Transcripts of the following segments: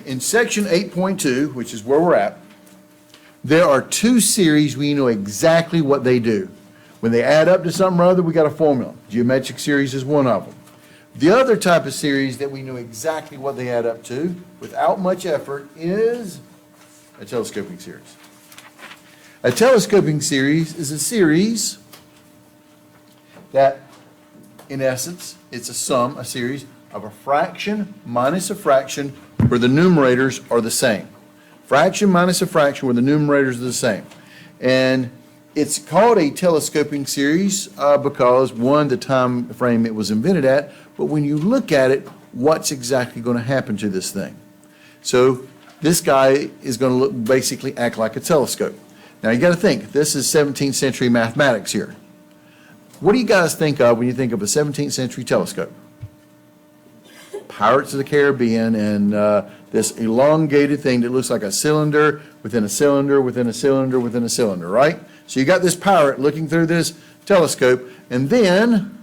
in section 8.2, which is where we're at, there are two series we know exactly what they do. When they add up to something or other, we got a formula. Geometric series is one of them. The other type of series that we know exactly what they add up to without much effort is a telescoping series. A telescoping series is a series that, in essence, it's a sum, a series of a fraction minus a fraction where the numerators are the same. Fraction minus a fraction where the numerators are the same. And it's called a telescoping series because, one, the time frame it was invented at, but when you look at it, what's exactly going to happen to this thing? So this guy is going to basically act like a telescope. Now you got to think, this is 17th century mathematics here. What do you guys think of when you think of a 17th century telescope? Pirates of the Caribbean and this elongated thing that looks like a cylinder within a cylinder within a cylinder within a cylinder, right? So you got this pirate looking through this telescope, and then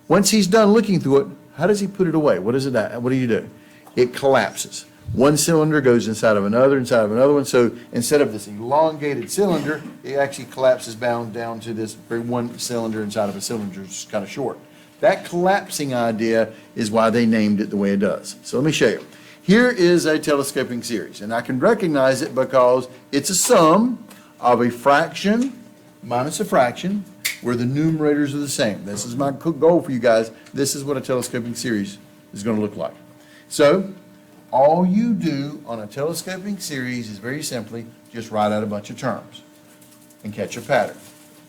once he's done looking through it, how does he put it away? What do you do? It collapses. One cylinder goes inside of another one. So instead of this elongated cylinder, it actually collapses down to this one cylinder inside of a cylinder, just kind of short. That collapsing idea is why they named it the way it does. So let me show you. Here is a telescoping series, and I can recognize it because it's a sum of a fraction minus a fraction where the numerators are the same. This is my goal for you guys. This is what a telescoping series is going to look like. So all you do on a telescoping series is very simply just write out a bunch of terms and catch a pattern.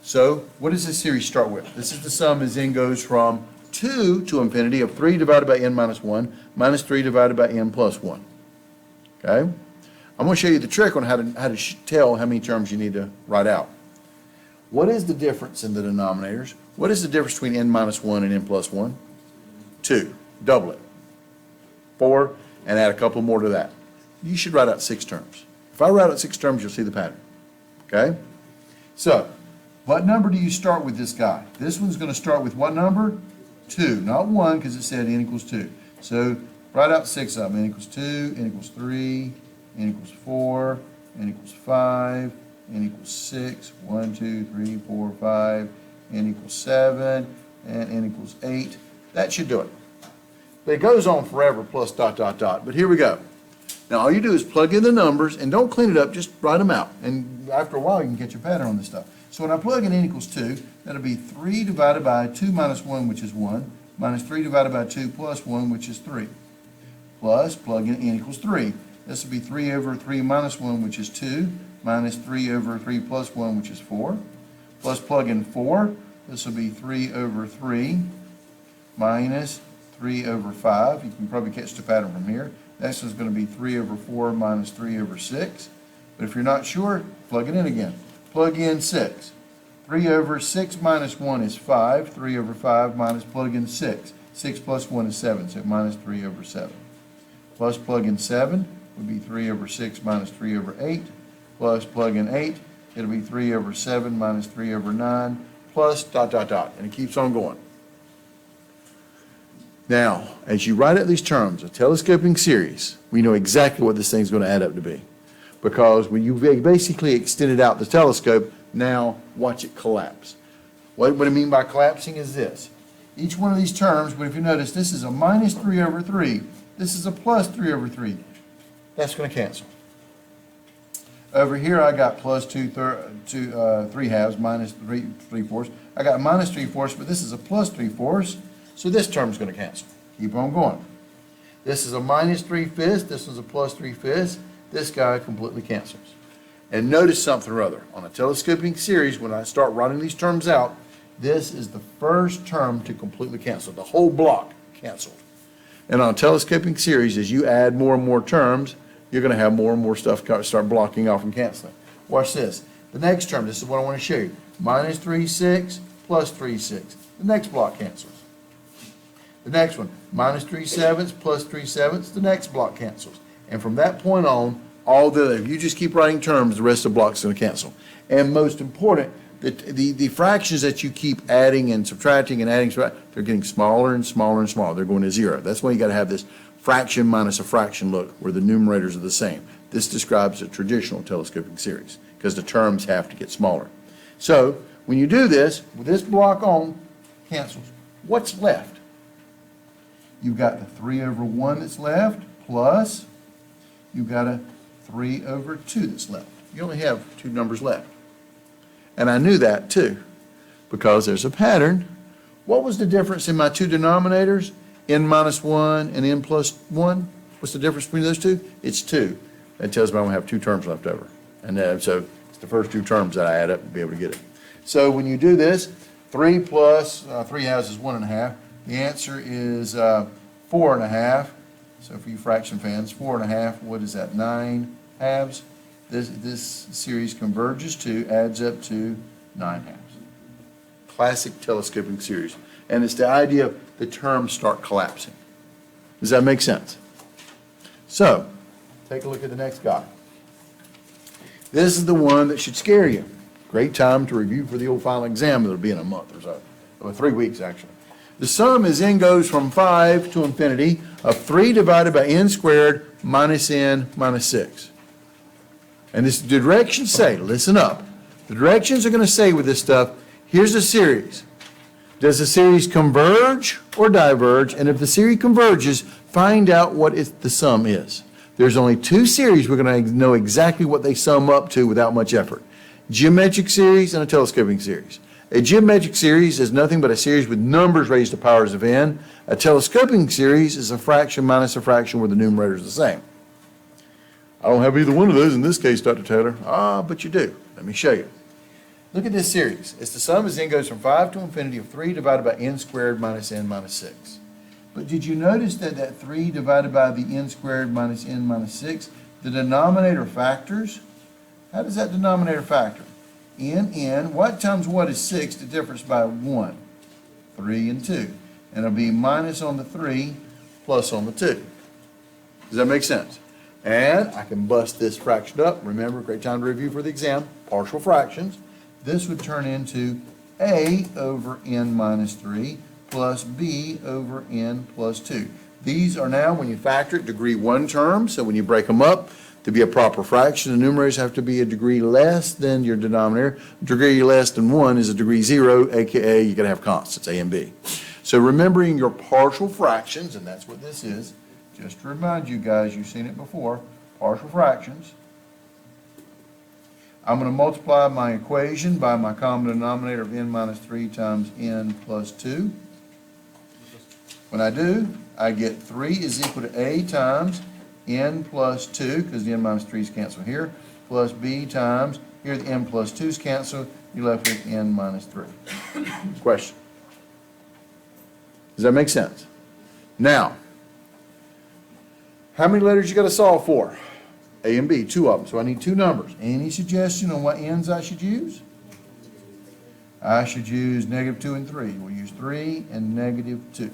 So what does this series start with? This is the sum as n goes from 2 to infinity of 3 divided by n minus 1 minus 3 divided by n plus 1. Okay? I'm going to show you the trick on how to tell how many terms you need to write out. What is the difference in the denominators? What is the difference between n minus 1 and n plus 1? 2. Double it. 4, and add a couple more to that. You should write out 6 terms. If I write out 6 terms, you'll see the pattern. Okay? So, what number do you start with this guy? This one's going to start with what number? 2, not 1, because it said n equals 2. So write out 6 of them. N equals 2, n equals 3, n equals 4, n equals 5, n equals 6, 1, 2, 3, 4, 5, n equals 7, and n equals 8. That should do it. But it goes on forever plus dot, dot, dot. But here we go. Now all you do is plug in the numbers, and don't clean it up, just write them out. And after a while, you can get your pattern on this stuff. So when I plug in n equals 2, that'll be 3 divided by 2 minus 1, which is 1, minus 3 divided by 2 plus 1, which is 3. Plus, plug in n equals 3. This will be 3 over 3 minus 1, which is 2, minus 3 over 3 plus 1, which is 4. Plus, plug in 4. This will be 3 over 3 minus 3 over 5. You can probably catch the pattern from here. This is going to be 3 over 4 minus 3 over 6. But if you're not sure, plug it in again. Plug in 6. 3 over 6 minus 1 is 5. 3 over 5 minus plug in 6. 6 plus 1 is 7, so minus 3 over 7. Plus plug in 7 would be 3 over 6 minus 3 over 8. Plus plug in 8, it'll be 3 over 7 minus 3 over 9, plus dot, dot, dot. And it keeps on going. Now, as you write out these terms, a telescoping series, we know exactly what this thing's going to add up to be. Because when you basically extended out the telescope, now watch it collapse. What I mean by collapsing is this. Each one of these terms, but if you notice, this is a minus 3 over 3. This is a plus 3 over 3. That's going to cancel. Over here, I got plus 3 halves, minus 3 fourths. I got minus 3 fourths, but this is a plus 3 fourths. So this term's going to cancel. Keep on going. This is a minus 3 fifths. This is a plus 3 fifths. This guy completely cancels. And notice something or other. On a telescoping series, when I start writing these terms out, this is the first term to completely cancel. The whole block canceled. And on a telescoping series, as you add more and more terms, you're going to have more and more stuff start blocking off and canceling. Watch this. The next term, this is what I want to show you. Minus 3, 6, plus 3, 6. The next block cancels. The next one, minus 3 sevenths, plus 3 sevenths. The next block cancels. And from that point on, if you just keep writing terms, the rest of the block is going to cancel. And most important, the fractions that you keep adding and subtracting and adding, they're getting smaller and smaller and smaller. They're going to 0. That's why you got to have this fraction minus a fraction look, where the numerators are the same. This describes a traditional telescoping series because the terms have to get smaller. So when you do this, with this block on, cancels. What's left? You've got the 3 over 1 that's left, plus you've got a 3 over 2 that's left. You only have 2 numbers left. And I knew that too, because there's a pattern. What was the difference in my 2 denominators? N minus 1 and N plus 1? What's the difference between those 2? It's 2. That tells me I'm going to have 2 terms left over. And so it's the first 2 terms that I add up to be able to get it. So when you do this, 3 plus 3 halves is 1.5. The answer is 4.5. So for you fraction fans, 4.5, what is that, 9 halves? This series converges to, adds up to 9 halves. Classic telescoping series. And it's the idea of the terms start collapsing. Does that make sense? So, take a look at the next guy. This is the one that should scare you. Great time to review for the old final exam that'll be in a month or so, or 3 weeks actually. The sum as n goes from 5 to infinity of 3 divided by n squared minus n minus 6. And this, the directions say, listen up, the directions are going to say with this stuff, here's a series. Does the series converge or diverge? And if the series converges, find out what the sum is. There's only 2 series we're going to know exactly what they sum up to without much effort. Geometric series and a telescoping series. A geometric series is nothing but a series with numbers raised to powers of n. A telescoping series is a fraction minus a fraction where the numerator is the same. I don't have either one of those in this case, Dr. Taylor. But you do. Let me show you. Look at this series. It's the sum as n goes from 5 to infinity of 3 divided by n squared minus n minus 6. But did you notice that that 3 divided by the n squared minus n minus 6, the denominator factors? How does that denominator factor? N, what times what is 6? The difference by 1. 3 and 2. And it'll be minus on the 3, plus on the 2. Does that make sense? And I can bust this fraction up. Remember, great time to review for the exam, partial fractions. This would turn into a over n minus 3 plus b over n plus 2. These are now, when you factor it, degree 1 terms. So when you break them up, to be a proper fraction, the numerators have to be a degree less than your denominator. Degree less than 1 is a degree 0, aka you're going to have constants, a and b. So remembering your partial fractions, and that's what this is, just to remind you guys, you've seen it before, partial fractions. I'm going to multiply my equation by my common denominator of n minus 3 times n plus 2. When I do, I get 3 is equal to a times n plus 2, because the n minus 3's cancel here, plus b times, here the n plus 2's cancel, you're left with n minus 3. Question? Does that make sense? Now, how many letters you got to solve for? A and B, 2 of them. So I need 2 numbers. Any suggestion on what n's I should use? I should use -2 and 3. We'll use 3 and -2.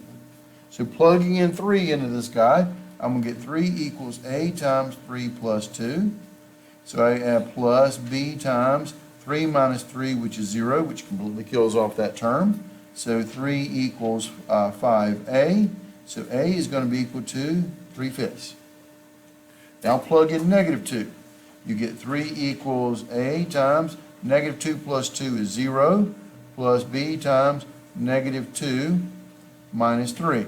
So plugging in 3 into this guy, I'm going to get 3 equals a times 3 plus 2. So I add plus b times 3 minus 3, which is 0, which completely kills off that term. So 3 equals 5a. So a is going to be equal to 3/5. Now plug in -2. You get 3 equals a times -2 plus 2 is 0, plus b times -2 minus 3.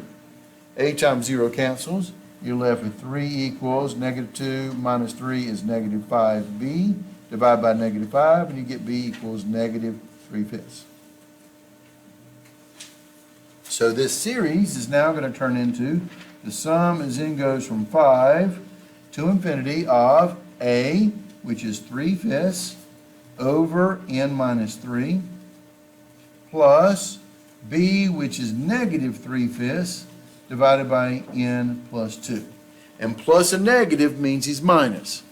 A times 0 cancels. You're left with 3 equals -2 minus 3 is -5b. Divide by -5 and you get b equals -3/5. So this series is now going to turn into the sum as n goes from 5 to infinity of a, which is 3/5 over n minus 3, plus b, which is -3/5 divided by n plus 2. And plus a negative means he's minus.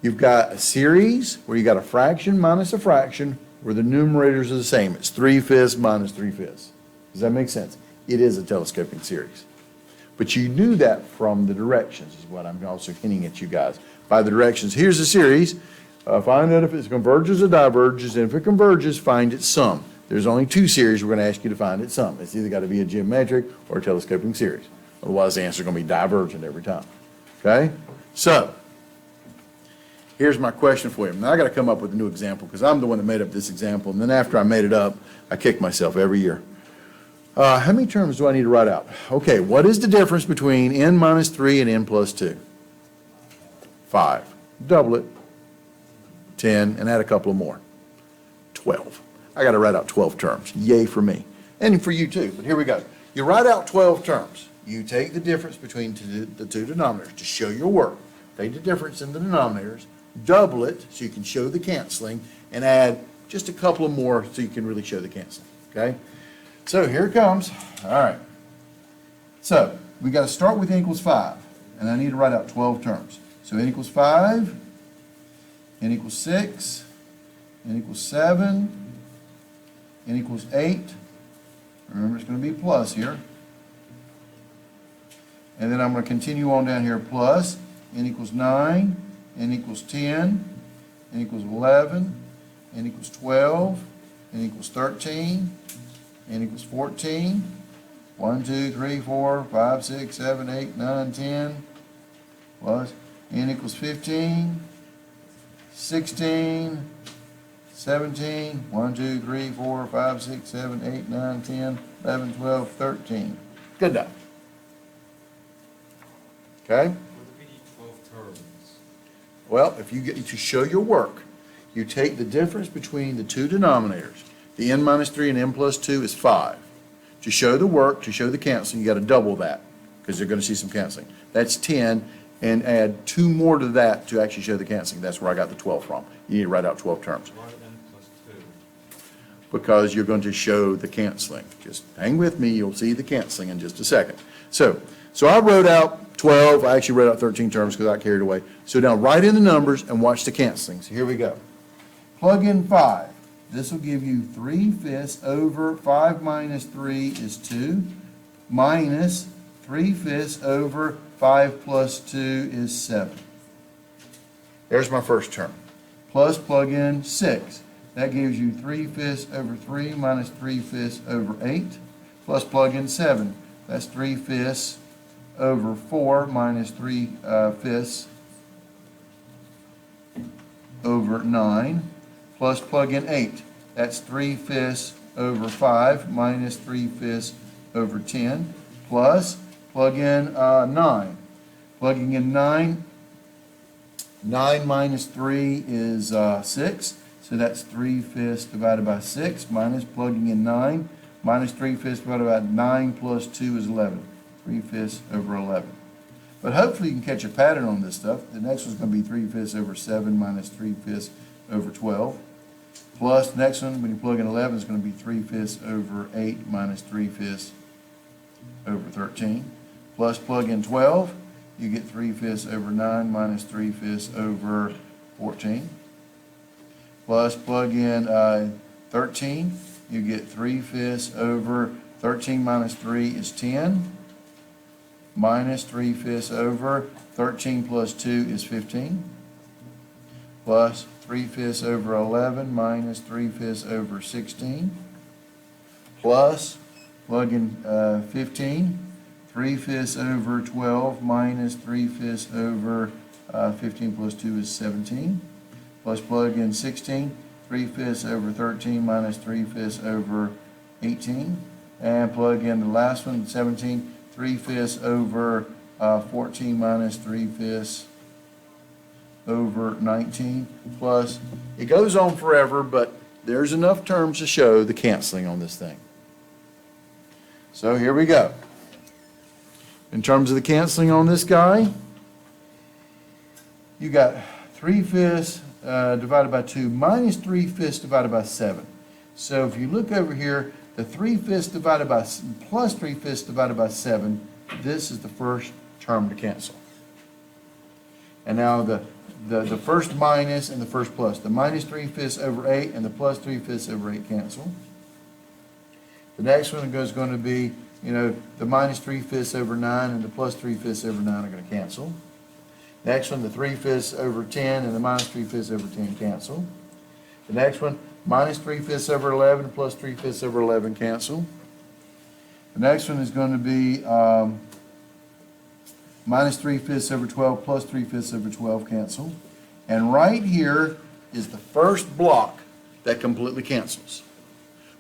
You've got a series where you got a fraction minus a fraction where the numerators are the same. It's 3/5 minus 3/5. Does that make sense? It is a telescoping series. But you knew that from the directions is what I'm also hinting at you guys. By the directions, here's the series. Find out if it converges or diverges, and if it converges, find its sum. There's only 2 series we're going to ask you to find its sum. It's either got to be a geometric or a telescoping series. Otherwise, the answer is going to be divergent every time. Okay? So, here's my question for you. Now, I got to come up with a new example because I'm the one that made up this example. And then after I made it up, I kick myself every year. How many terms do I need to write out? Okay, what is the difference between n minus 3 and n plus 2? 5. Double it. 10, and add a couple of more. 12. I got to write out 12 terms. Yay for me. And for you too, but here we go. You write out 12 terms. You take the difference between the two denominators to show your work. Take the difference in the denominators, double it so you can show the canceling, and add just a couple of more so you can really show the canceling. Okay? So here it comes. All right. So we got to start with n equals 5, and I need to write out 12 terms. So n equals 5, n equals 6, n equals 7, n equals 8. Remember, it's going to be plus here. And then I'm going to continue on down here, plus n equals 9, n equals 10, n equals 11, n equals 12, n equals 13, n equals 14, 1, 2, 3, 4, 5, 6, 7, 8, 9, 10, plus n equals 15, 16, 17, 1, 2, 3, 4, 5, 6, 7, 8, 9, 10, 11, 12, 13. Good enough. Okay? What would be 12 terms? Well, if you get to show your work, you take the difference between the two denominators. The n minus 3 and n plus 2 is 5. To show the work, to show the canceling, you got to double that because you're going to see some canceling. That's 10, and add 2 more to that to actually show the canceling. That's where I got the 12 from. You need to write out 12 terms. Why n plus 2? Because you're going to show the canceling. Just hang with me, you'll see the canceling in just a second. So I wrote out 12, I actually wrote out 13 terms because I got carried away. So now write in the numbers and watch the canceling. So here we go. Plug in 5. This will give you 3/5 over 5 minus 3 is 2, minus 3/5 over 5 plus 2 is 7. There's my first term. Plus plug in 6. That gives you 3/5 over 3 minus 3/5 over 8. Plus plug in 7. That's 3/5 over 4 minus 3/5 over 9. Plus plug in 8. That's 3/5 over 5 minus 3/5 over 10. Plus plug in 9. Plugging in 9, 9 minus 3 is 6. So that's 3/5 divided by 6 minus plugging in 9 minus 3/5 divided by 9 plus 2 is 11. 3/5 over 11. But hopefully you can catch a pattern on this stuff. The next one's going to be 3/5 over 7 minus 3/5 over 12. Plus the next one, when you plug in 11, is going to be 3/5 over 8 minus 3/5 over 13. Plus plug in 12, you get 3/5 over 9 minus 3/5 over 14. Plus plug in 13, you get 3/5 over 13 minus 3 is 10, minus 3/5 over 13 plus 2 is 15, plus 3/5 over 11 minus 3/5 over 16, plus plug in 15, 3/5 over 12 minus 3/5 over 15 plus 2 is 17. Plus plug in 16, 3/5 over 13 minus 3/5 over 18. And plug in the last one, 17, 3/5 over 14 minus 3/5 over 19. Plus, it goes on forever, but there's enough terms to show the canceling on this thing. So here we go. In terms of the canceling on this guy, you got 3/5 divided by 2 minus 3/5 divided by 7. So if you look over here, the 3/5 divided by plus 3/5 divided by 7, this is the first term to cancel. And now the first minus and the first plus. The minus 3/5 over 8 and the plus 3/5 over 8 cancel. The next one is going to be, the minus 3/5 over 9 and the plus 3/5 over 9 are going to cancel. Next one, the 3/5 over 10 and the minus 3/5 over 10 cancel. The next one, minus 3/5 over 11 plus 3/5 over 11 cancel. The next one is going to be minus 3/5 over 12 plus 3/5 over 12 cancel. And right here is the first block that completely cancels.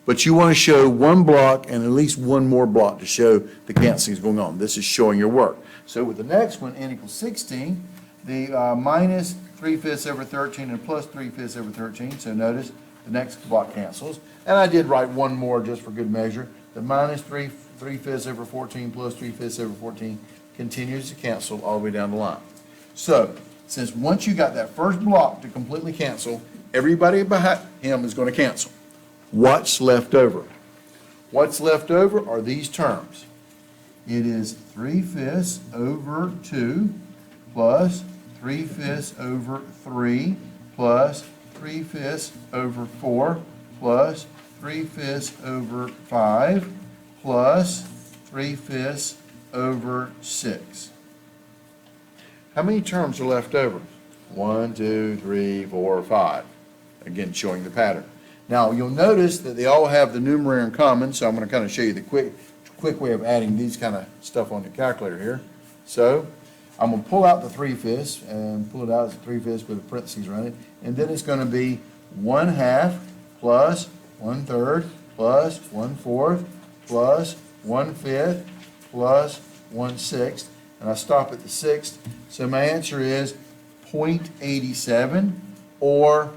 But you want to show one block and at least one more block to show the canceling is going on. This is showing your work. So with the next one, n equals 16, the minus 3/5 over 13 and plus 3/5 over 13. So notice the next block cancels. And I did write one more just for good measure. The minus 3/5 over 14 plus 3/5 over 14 continues to cancel all the way down the line. So since once you got that first block to completely cancel, everybody behind him is going to cancel. What's left over? What's left over are these terms. It is 3/5 over 2 plus 3/5 over 3 plus 3/5 over 4 plus 3/5 over 5 plus 3/5 over 6. How many terms are left over? 1, 2, 3, 4, 5. Again, showing the pattern. Now, you'll notice that they all have the numerator in common, so I'm going to kind of show you the quick way of adding these kind of stuff on the calculator here. So, I'm going to pull out the 3/5 and pull it out as 3/5 with the parentheses around it, and then it's going to be 1/2 plus 1/3 plus 1/4 plus 1/5 plus 1/6, and I stop at the sixth. So my answer is 0.87 or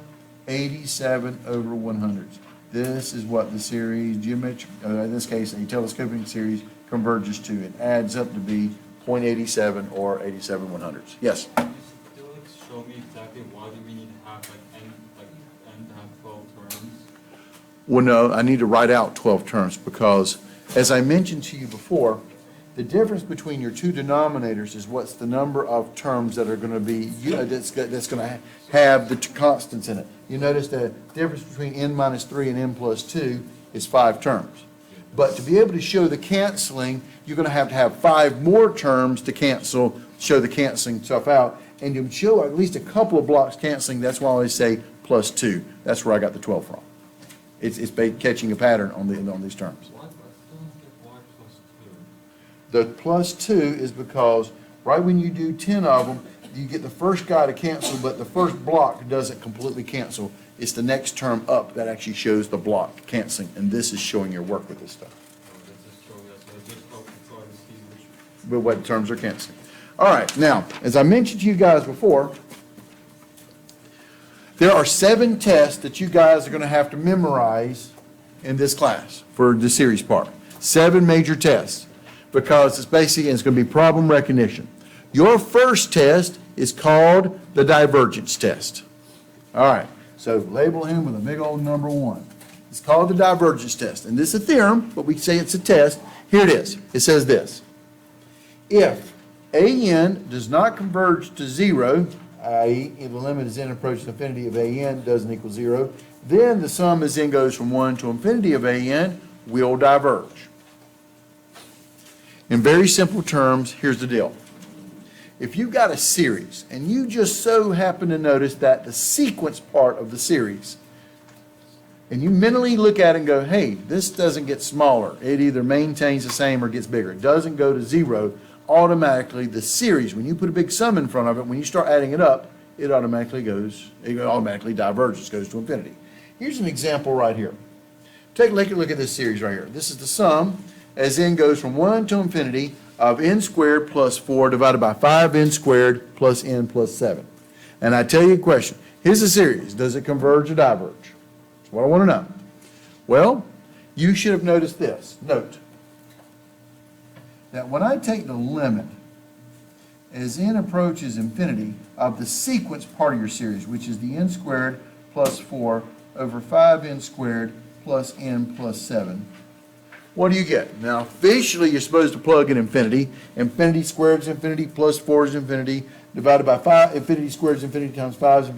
87 over 100. This is what the series geometric, in this case a telescoping series, converges to. It adds up to be 0.87 or 87 100ths. Yes? Could you show me exactly why do we need to have n to have 12 terms? Well, no, I need to write out 12 terms because, as I mentioned to you before, the difference between your two denominators is what's the number of terms that are going to be, that's going to have the constants in it. You notice the difference between n minus 3 and n plus 2 is 5 terms. But to be able to show the canceling, you're going to have 5 more terms to cancel, show the canceling stuff out, and to show at least a couple of blocks canceling. That's why I always say plus 2. That's where I got the 12 from. It's catching a pattern on these terms. Why, I still don't get why plus 2. The plus 2 is because right when you do 10 of them, you get the first guy to cancel, but the first block doesn't completely cancel. It's the next term up that actually shows the block canceling, and this is showing your work with this stuff. But what terms are canceling. All right, now, as I mentioned to you guys before, there are 7 tests that you guys are going to have to memorize in this class for the series part. 7 major tests, because it's basically, it's going to be problem recognition. Your first test is called the divergence test. All right, so label him with a big old number 1. It's called the divergence test, and this is a theorem, but we say it's a test. Here it is. It says this. If AN does not converge to 0, i.e. if the limit as n approaches infinity of AN doesn't equal 0, then the sum as n goes from 1 to infinity of AN will diverge. In very simple terms, here's the deal. If you've got a series and you just so happen to notice that the sequence part of the series, and you mentally look at it and go, hey, this doesn't get smaller. It either maintains the same or gets bigger. It doesn't go to 0. Automatically, the series, when you put a big sum in front of it, when you start adding it up, it automatically diverges, goes to infinity. Here's an example right here. Take a look at this series right here. This is the sum as n goes from 1 to infinity of n squared plus 4 divided by 5n squared plus n plus 7. And I tell you a question. Here's the series. Does it converge or diverge? That's what I want to know. Well, you should have noticed this. Note that when I take the limit as n approaches infinity of the sequence part of your series, which is the n squared plus 4 over 5n squared plus n plus 7, what do you get? Now, officially, you're supposed to plug in infinity. Infinity squared is infinity plus 4 is infinity, divided by 5. Infinity squared is infinity times 5 is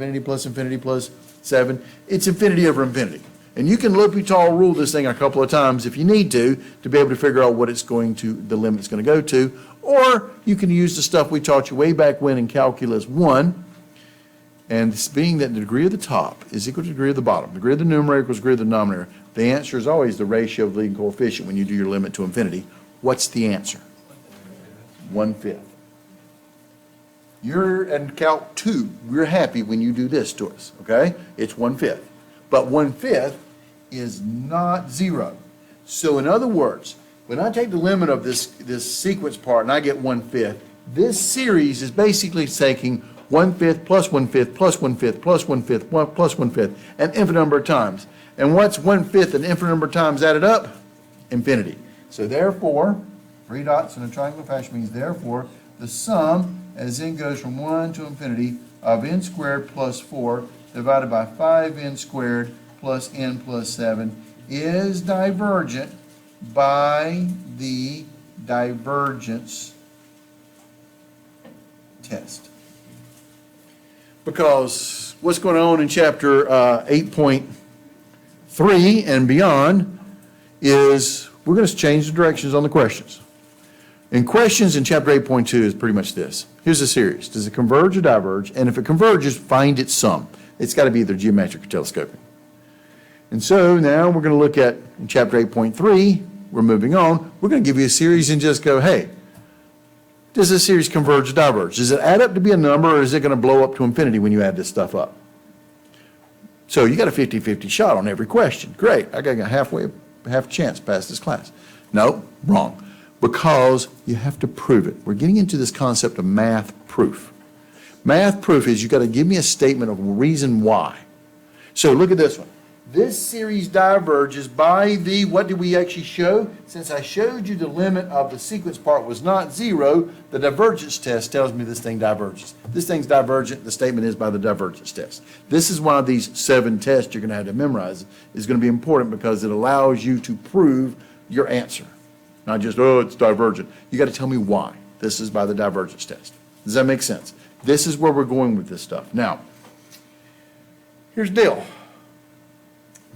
infinity plus 7. It's infinity over infinity. And you can L'Hopital rule this thing a couple of times if you need to be able to figure out what it's going to, the limit it's going to go to. Or you can use the stuff we taught you way back when in Calculus 1. And this being that the degree of the top is equal to the degree of the bottom. The degree of the numerator equals the degree of the denominator. The answer is always the ratio of the leading coefficient when you do your limit to infinity. What's the answer? 1/5. You're in Calc 2. We're happy when you do this to us, okay? It's 1/5. But 1/5 is not 0. So in other words, when I take the limit of this sequence part and I get 1/5, this series is basically taking 1/5 plus 1/5 plus 1/5 plus 1/5 plus 1/5 an infinite number of times. And what's 1/5 an infinite number of times added up? Infinity. So therefore, 3 dots in a triangular fashion means therefore the sum as n goes from 1 to infinity of n squared plus 4 divided by 5n squared plus n plus 7 is divergent by the divergence test. Because what's going on in chapter 8.3 and beyond is we're going to change the directions on the questions. In questions in chapter 8.2 is pretty much this. Here's a series. Does it converge or diverge? And if it converges, find its sum. It's got to be either geometric or telescoping. And so now we're going to look at in chapter 8.3, we're moving on. We're going to give you a series and just go, hey, does this series converge or diverge? Does it add up to be a number, or is it going to blow up to infinity when you add this stuff up? So you got a 50-50 shot on every question. Great, I got a half a chance to pass this class. No, wrong. Because you have to prove it. We're getting into this concept of math proof. Math proof is you got to give me a statement of reason why. So look at this one. This series diverges by the, what did we actually show? Since I showed you the limit of the sequence part was not 0, the divergence test tells me this thing diverges. This thing's divergent, the statement is by the divergence test. This is one of these 7 tests you're going to have to memorize. It's going to be important because it allows you to prove your answer. Not just, oh, it's divergent. You got to tell me why. This is by the divergence test. Does that make sense? This is where we're going with this stuff. Now, here's the deal.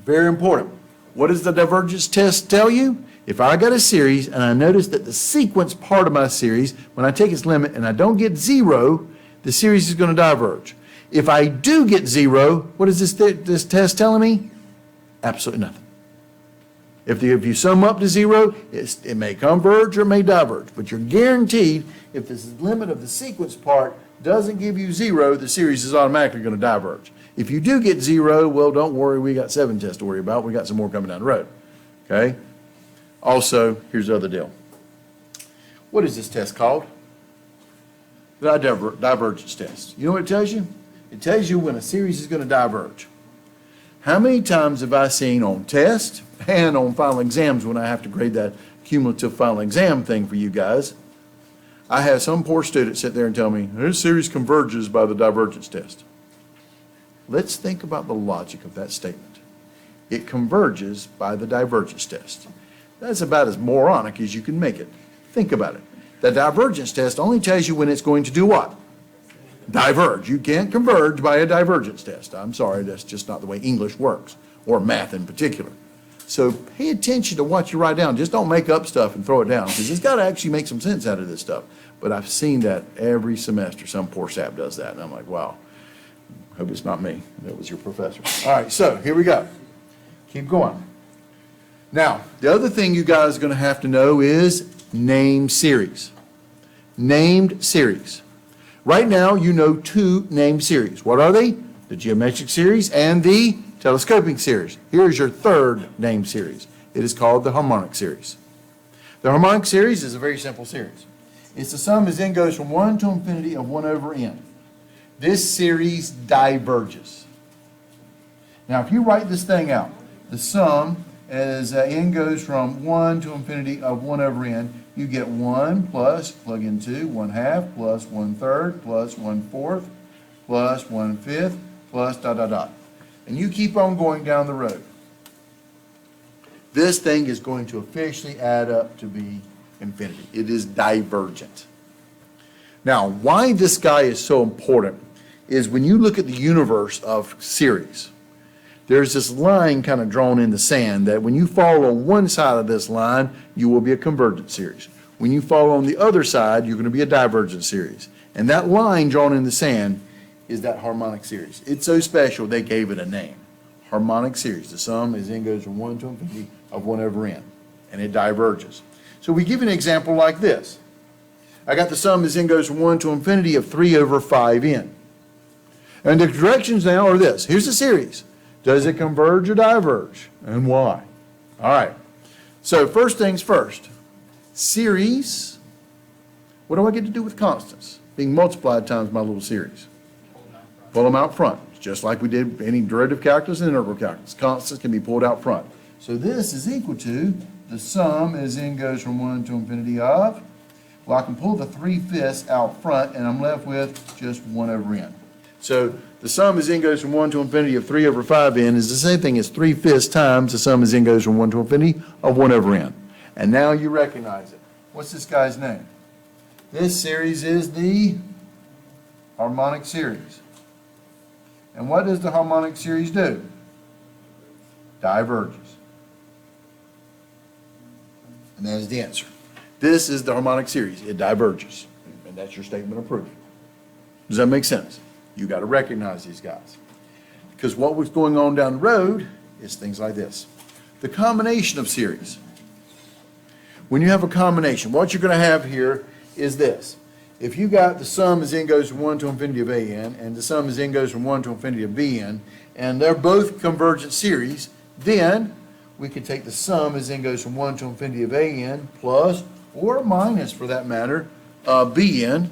Very important. What does the divergence test tell you? If I got a series and I notice that the sequence part of my series, when I take its limit and I don't get 0, the series is going to diverge. If I do get 0, what is this test telling me? Absolutely nothing. If you sum up to 0, it may converge or it may diverge, but you're guaranteed if the limit of the sequence part doesn't give you 0, the series is automatically going to diverge. If you do get 0, well, don't worry, we got 7 tests to worry about. We got some more coming down the road, okay? Also, here's the other deal. What is this test called? The divergence test. You know what it tells you? It tells you when a series is going to diverge. How many times have I seen on tests and on final exams when I have to grade that cumulative final exam thing for you guys, I have some poor student sit there and tell me, this series converges by the divergence test. Let's think about the logic of that statement. It converges by the divergence test. That's about as moronic as you can make it. Think about it. The divergence test only tells you when it's going to do what? Diverge. You can't converge by a divergence test. I'm sorry, that's just not the way English works, or math in particular. So pay attention to what you write down. Just don't make up stuff and throw it down, because it's got to actually make some sense out of this stuff. But I've seen that every semester. Some poor sap does that, and I'm like, wow. Hope it's not me. That was your professor. All right, so here we go. Keep going. Now, the other thing you guys are going to have to know is named series. Named series. Right now, you know 2 named series. What are they? The geometric series and the telescoping series. Here's your 3rd named series. It is called the harmonic series. The harmonic series is a very simple series. It's the sum as n goes from 1 to infinity of 1 over n. This series diverges. Now, if you write this thing out, the sum as n goes from 1 to infinity of 1 over n, you get 1 plus, plug in 2, 1/2 plus 1/3 plus 1/4 plus 1/5 plus ... And you keep on going down the road. This thing is going to officially add up to be infinity. It is divergent. Now, why this guy is so important is when you look at the universe of series, there's this line kind of drawn in the sand that when you fall on one side of this line, you will be a convergent series. When you fall on the other side, you're going to be a divergent series. And that line drawn in the sand is that harmonic series. It's so special, they gave it a name. Harmonic series. The sum as n goes from 1 to infinity of 1 over n. And it diverges. So we give an example like this. I got the sum as n goes from 1 to infinity of 3 over 5n. And the directions now are this. Here's the series. Does it converge or diverge? And why? All right. So first things first. Series. What do I get to do with constants? Being multiplied times my little series. Pull them out front. Just like we did any derivative calculus and integral calculus. Constants can be pulled out front. So this is equal to the sum as n goes from 1 to infinity of, well, I can pull the 3/5 out front, and I'm left with just 1 over n. So the sum as n goes from 1 to infinity of 3 over 5n is the same thing as 3/5 times the sum as n goes from 1 to infinity of 1 over n. And now you recognize it. What's this guy's name? This series is the harmonic series. And what does the harmonic series do? Diverges. And that is the answer. This is the harmonic series. It diverges. And that's your statement of proof. Does that make sense? You got to recognize these guys. Because what was going on down the road is things like this. The combination of series. When you have a combination, what you're going to have here is this. If you got the sum as n goes from 1 to infinity of an, and the sum as n goes from 1 to infinity of bn, and they're both convergent series, then we can take the sum as n goes from 1 to infinity of an plus, or minus for that matter, bn,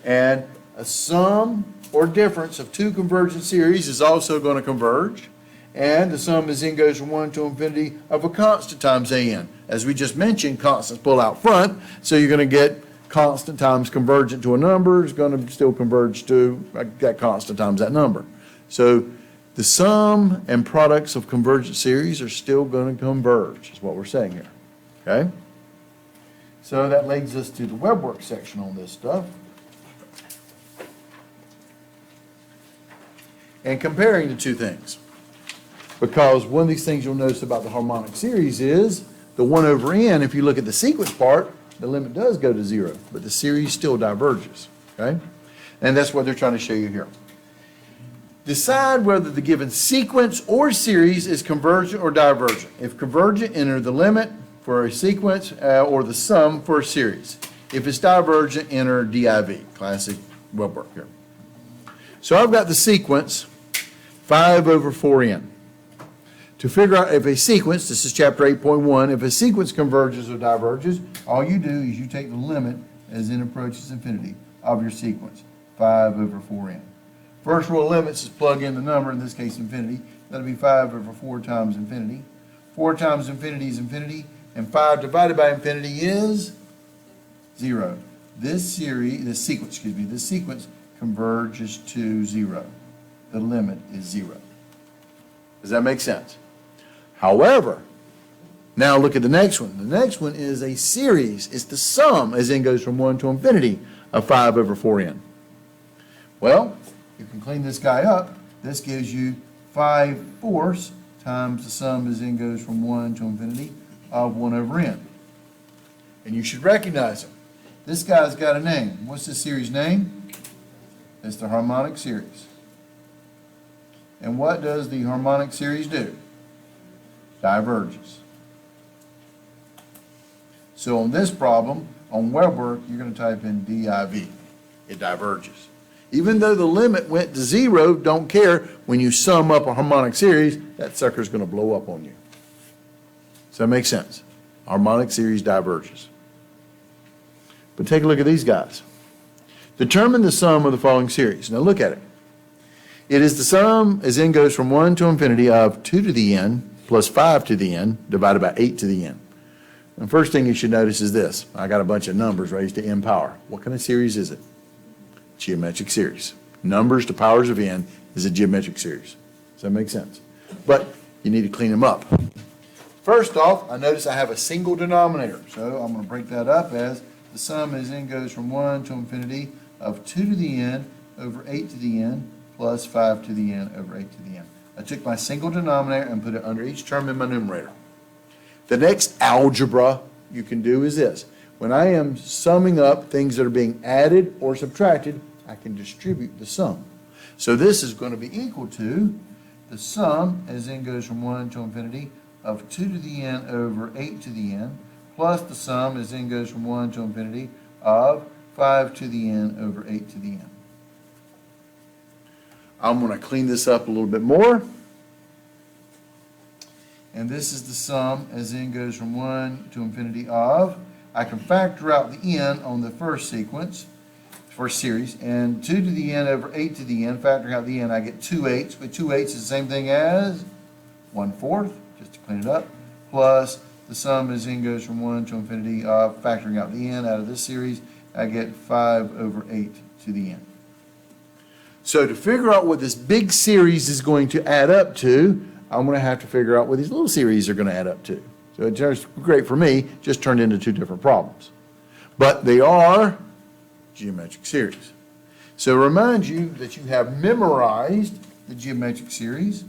and a sum or difference of two convergent series is also going to converge, and the sum as n goes from 1 to infinity of a constant times an. As we just mentioned, constants pull out front, so you're going to get constant times convergent to a number is going to still converge to that constant times that number. So the sum and products of convergent series are still going to converge, is what we're saying here. Okay? So that leads us to the web work section on this stuff. And comparing the two things. Because one of these things you'll notice about the harmonic series is the 1 over n, if you look at the sequence part, the limit does go to 0, but the series still diverges. Okay? And that's what they're trying to show you here. Decide whether the given sequence or series is convergent or divergent. If convergent, enter the limit for a sequence or the sum for a series. If it's divergent, enter div, classic web work here. So I've got the sequence 5 over 4n. To figure out if a sequence, this is chapter 8.1, if a sequence converges or diverges, all you do is you take the limit as n approaches infinity of your sequence, 5 over 4n. First rule of limits is plug in the number, in this case infinity. That'll be 5 over 4 times infinity. 4 times infinity is infinity, and 5 divided by infinity is 0. This sequence converges to 0. The limit is 0. Does that make sense? However, now look at the next one. The next one is a series. It's the sum as n goes from 1 to infinity of 5 over 4n. Well, you can clean this guy up. This gives you 5/4 times the sum as n goes from 1 to infinity of 1 over n. And you should recognize him. This guy's got a name. What's this series name? It's the harmonic series. And what does the harmonic series do? Diverges. So on this problem, on web work, you're going to type in div. It diverges. Even though the limit went to 0, don't care. When you sum up a harmonic series, that sucker's going to blow up on you. Does that make sense? Harmonic series diverges. But take a look at these guys. Determine the sum of the following series. Now look at it. It is the sum as n goes from 1 to infinity of 2 to the n plus 5 to the n divided by 8 to the n. The first thing you should notice is this. I got a bunch of numbers raised to n power. What kind of series is it? Geometric series. Numbers to powers of n is a geometric series. Does that make sense? But you need to clean them up. First off, I notice I have a single denominator. So I'm going to break that up as the sum as n goes from 1 to infinity of 2 to the n over 8 to the n plus 5 to the n over 8 to the n. I took my single denominator and put it under each term in my numerator. The next algebra you can do is this. When I am summing up things that are being added or subtracted, I can distribute the sum. So this is going to be equal to the sum as n goes from 1 to infinity of 2 to the n over 8 to the n plus the sum as n goes from 1 to infinity of 5 to the n over 8 to the n. I'm going to clean this up a little bit more. And this is the sum as n goes from 1 to infinity of, I can factor out the n on the first sequence, first series, and 2 to the n over 8 to the n, factoring out the n, I get 2/8, but 2/8 is the same thing as 1/4, just to clean it up, plus the sum as n goes from 1 to infinity of, factoring out the n out of this series, I get 5 over 8 to the n. So to figure out what this big series is going to add up to, I'm going to have to figure out what these little series are going to add up to. So it's just great for me, just turned into two different problems. But they are geometric series. So remind you that you have memorized the geometric series,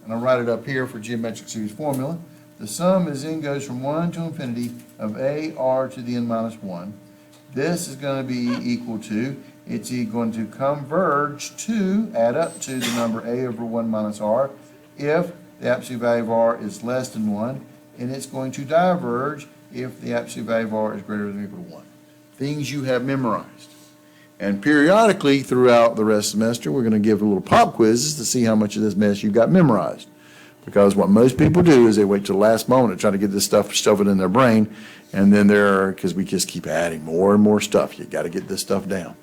and I'll write it up here for geometric series formula. The sum as n goes from 1 to infinity of a r to the n minus 1. This is going to be equal to, it's going to converge to, add up to the number a over 1 minus r if the absolute value of r is less than 1, and it's going to diverge if the absolute value of r is greater than or equal to 1. Things you have memorized. And periodically throughout the rest of the semester, we're going to give little pop quizzes to see how much of this mess you got memorized. Because what most people do is they wait till the last moment to try to get this stuff, shove it in their brain, and then because we just keep adding more and more stuff. You got to get this stuff down.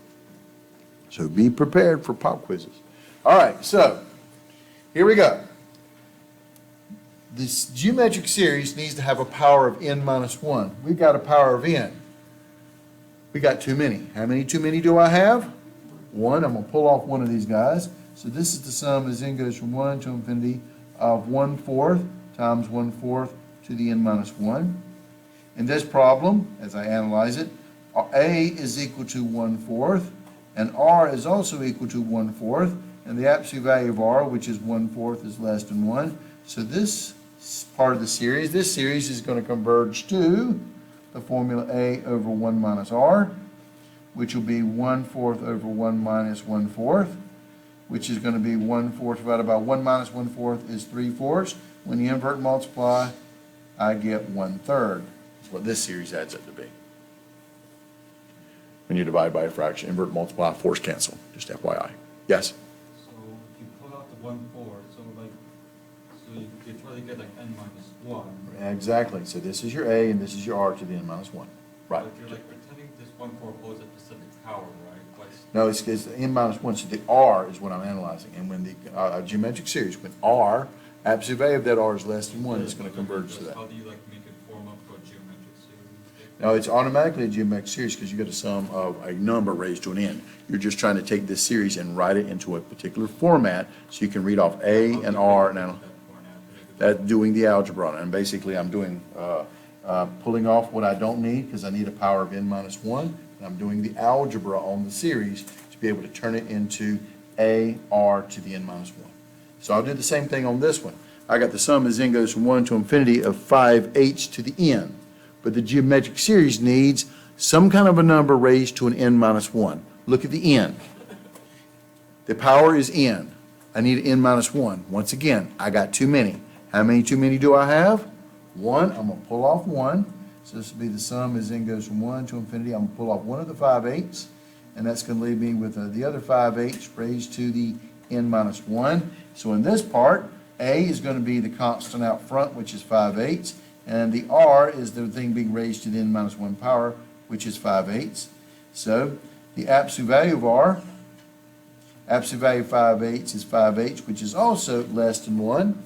So be prepared for pop quizzes. All right, so here we go. This geometric series needs to have a power of n minus 1. We've got a power of n. We got too many. How many too many do I have? 1. I'm going to pull off one of these guys. So this is the sum as n goes from 1 to infinity of 1/4 times 1/4 to the n minus 1. In this problem, as I analyze it, a is equal to 1/4, and r is also equal to 1/4, and the absolute value of r, which is 1/4, is less than 1. So this part of the series, this series is going to converge to the formula a over 1 minus r, which will be 1/4 over 1 minus 1/4, which is going to be 1/4 divided by 1 minus 1/4 is 3/4. When you invert and multiply, I get 1/3. That's what this series adds up to be. When you divide by a fraction, invert, multiply, force cancel. Just FYI. Yes? So if you pull out the 1/4, so you try to get like n minus 1. Exactly. So this is your a and this is your r to the n minus 1. Right. But you're like pretending this 1/4 holds a specific power, right? No, it's n minus 1, so the r is what I'm analyzing. And when the geometric series, when r, absolute value of that r is less than 1, it's going to converge to that. How do you like make it form up for a geometric series? Now, it's automatically a geometric series because you get a sum of a number raised to an n. You're just trying to take this series and write it into a particular format so you can read off a and r. Now, that's doing the algebra. And basically, I'm doing pulling off what I don't need because I need a power of n minus 1. And I'm doing the algebra on the series to be able to turn it into a r to the n minus 1. So I'll do the same thing on this one. I got the sum as n goes from 1 to infinity of 5h to the n. But the geometric series needs some kind of a number raised to an n minus 1. Look at the n. The power is n. I need n minus 1. Once again, I got too many. How many too many do I have? 1. I'm going to pull off 1. So this will be the sum as n goes from 1 to infinity. I'm going to pull off one of the 5/8, and that's going to leave me with the other 5/8 raised to the n minus 1. So in this part, a is going to be the constant out front, which is 5/8, and the r is the thing being raised to the n minus 1 power, which is 5/8. So the absolute value of r, absolute value of 5/8 is 5h, which is also less than 1.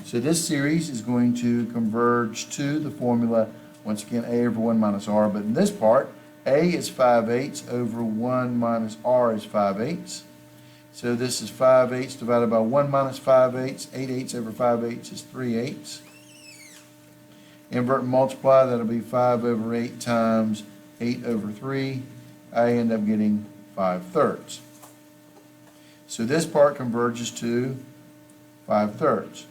So this series is going to converge to the formula, once again, a over 1 minus r, but in this part, a is 5/8 over 1 minus r is 5/8. So this is 5/8 divided by 1 minus 5/8, 8/8 over 5/8 is 3/8. Invert and multiply, that'll be 5 over 8 times 8 over 3. I end up getting 5/3. So this part converges to 5/3.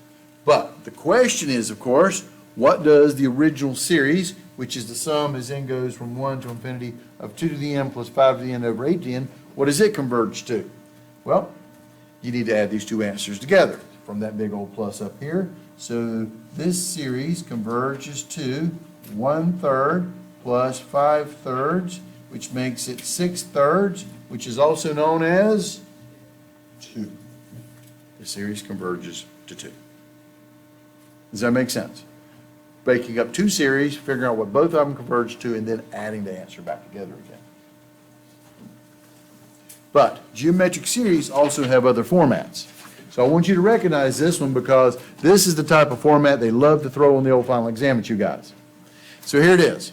But the question is, of course, what does the original series, which is the sum as n goes from 1 to infinity of 2 to the n plus 5 to the n over 8 to the n, what does it converge to? Well, you need to add these two answers together from that big old plus up here. So this series converges to 1/3 plus 5/3, which makes it 6/3, which is also known as 2. The series converges to 2. Does that make sense? Breaking up two series, figuring out what both of them converge to, and then adding the answer back together again. But geometric series also have other formats. So I want you to recognize this one because this is the type of format they love to throw on the old final exam at you guys. So here it is.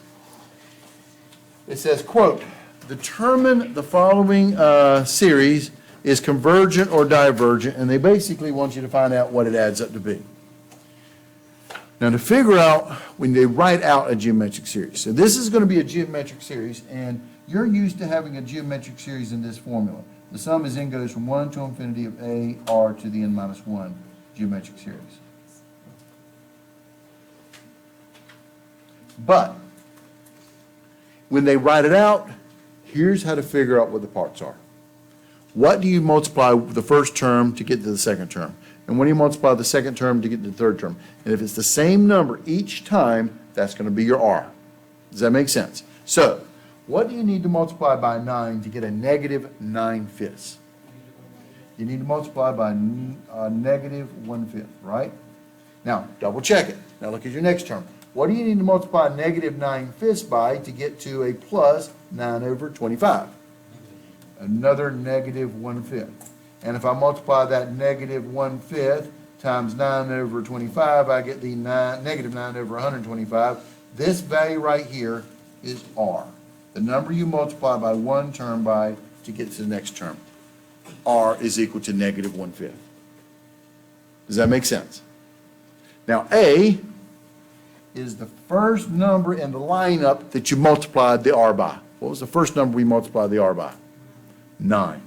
It says, quote, determine the following series is convergent or divergent, and they basically want you to find out what it adds up to be. Now to figure out when they write out a geometric series. So this is going to be a geometric series, and you're used to having a geometric series in this formula. The sum is n goes from 1 to infinity of a r to the n minus 1 geometric series. But when they write it out, here's how to figure out what the parts are. What do you multiply the first term to get to the second term? And when do you multiply the second term to get to the third term? And if it's the same number each time, that's going to be your R. Does that make sense? So, what do you need to multiply by 9 to get a negative 9/5? You need to multiply by negative 1/5, right? Now, double check it. Now look at your next term. What do you need to multiply negative 9/5 by to get to a plus 9/25? Another negative 1/5. And if I multiply that negative 1/5 times 9/25, I get the negative 9/125. This value right here is R. The number you multiply by one term by to get to the next term. R is equal to negative 1/5. Does that make sense? Now A is the first number in the lineup that you multiplied the R by. What was the first number we multiplied the R by? 9.